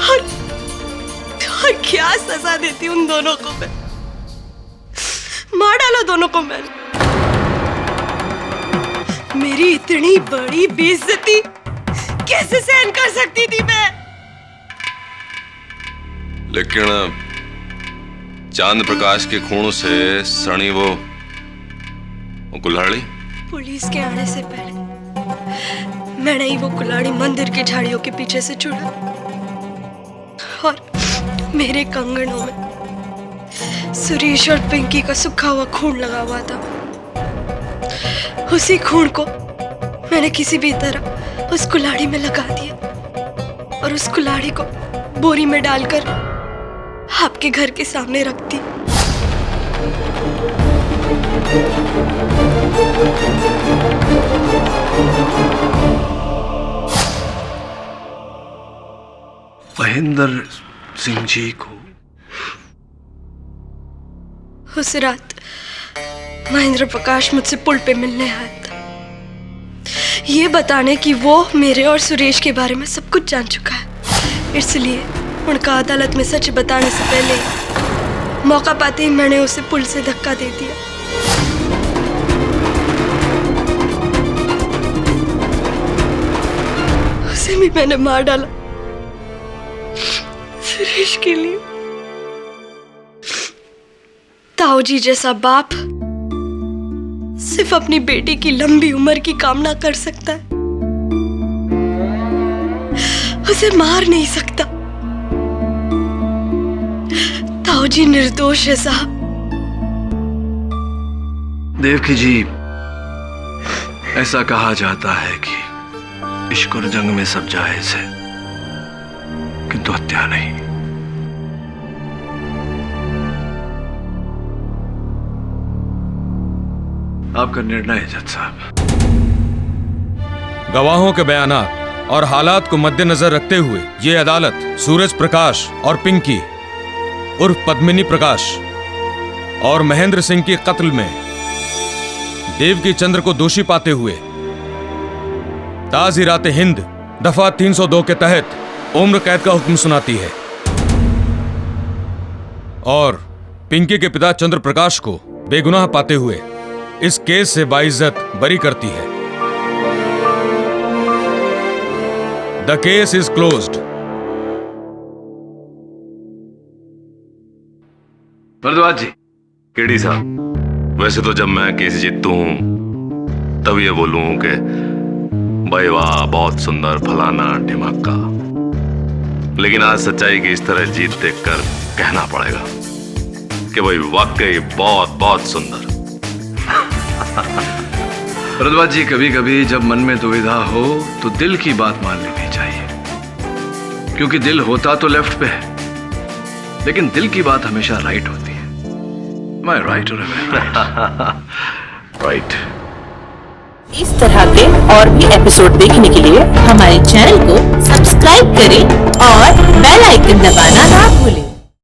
और क्या सजा देती उन दोनों को मैं? मार डालो दोनों को मैंने। मेरी इतनी बड़ी बेइज्जती कैसे सहन कर सकती थी मैं? लेकिन चांद प्रकाश के खून से सनी वो कुल्हाड़ी पुलिस के आने से पहले मैंने ही वो कुल्हाड़ी मंदिर के झाड़ियों के पीछे से चुरा, और मेरे कंगनों में सुरेश और पिंकी का सूखा हुआ खून लगा हुआ था। उसी खून को मैंने किसी भी तरह उस कुल्हाड़ी में लगा दिया और उस कुल्हाड़ी को बोरी में डालकर आपके घर के सामने रख दी। महेंद्र सिंह जी को। उस रात महेंद्र प्रकाश मुझसे पुल पे मिलने आया था, ये बताने कि वो मेरे और सुरेश के बारे में सब कुछ जान चुका है। इसलिए उनका अदालत में सच बताने से पहले मौका पाते ही मैंने उसे पुल से धक्का दे दिया। उसे भी मैंने मार डाला सुरेश के लिए। ताऊजी जैसा बाप सिर्फ अपनी बेटी की लंबी उम्र की कामना कर सकता है, उसे मार नहीं सकता। ताऊजी निर्दोष है साहब। देवकी जी, ऐसा कहा जाता है कि इश्क और जंग में सब जायज है, किंतु हत्या नहीं। आपका निर्णय है जज साहब। गवाहों के बयानात और हालात को मद्देनजर रखते हुए ये अदालत सूरज प्रकाश और पिंकी उर्फ पद्मिनी प्रकाश और महेंद्र सिंह के कत्ल में देवकी चंद्र को दोषी पाते हुए ताज़-ई-रात हिंद दफा 302 के तहत उम्र कैद का हुक्म सुनाती है और पिंकी के पिता चंद्र प्रकाश को बेगुनाह पाते हुए इस केस से बाइज्जत बरी करती है। The case is closed. Bhardwaj ji. KD साहब, वैसे तो जब मैं केस जीतू हूं तब ये बोलूं कि भाई वाह बहुत सुंदर फलाना ढिमाका, लेकिन आज सच्चाई की इस तरह जीत देखकर कहना पड़ेगा कि भाई वाकई बहुत बहुत सुंदर। भरद्वाज जी, कभी कभी जब मन में दुविधा हो तो दिल की बात मान लेनी चाहिए, क्योंकि दिल होता तो लेफ्ट पे है, लेकिन दिल की बात हमेशा राइट होती है। मैं राइट हूं राइट। इस तरह के और भी एपिसोड देखने के लिए हमारे चैनल को सब्सक्राइब करें और बेल आइकन दबाना ना भूलें।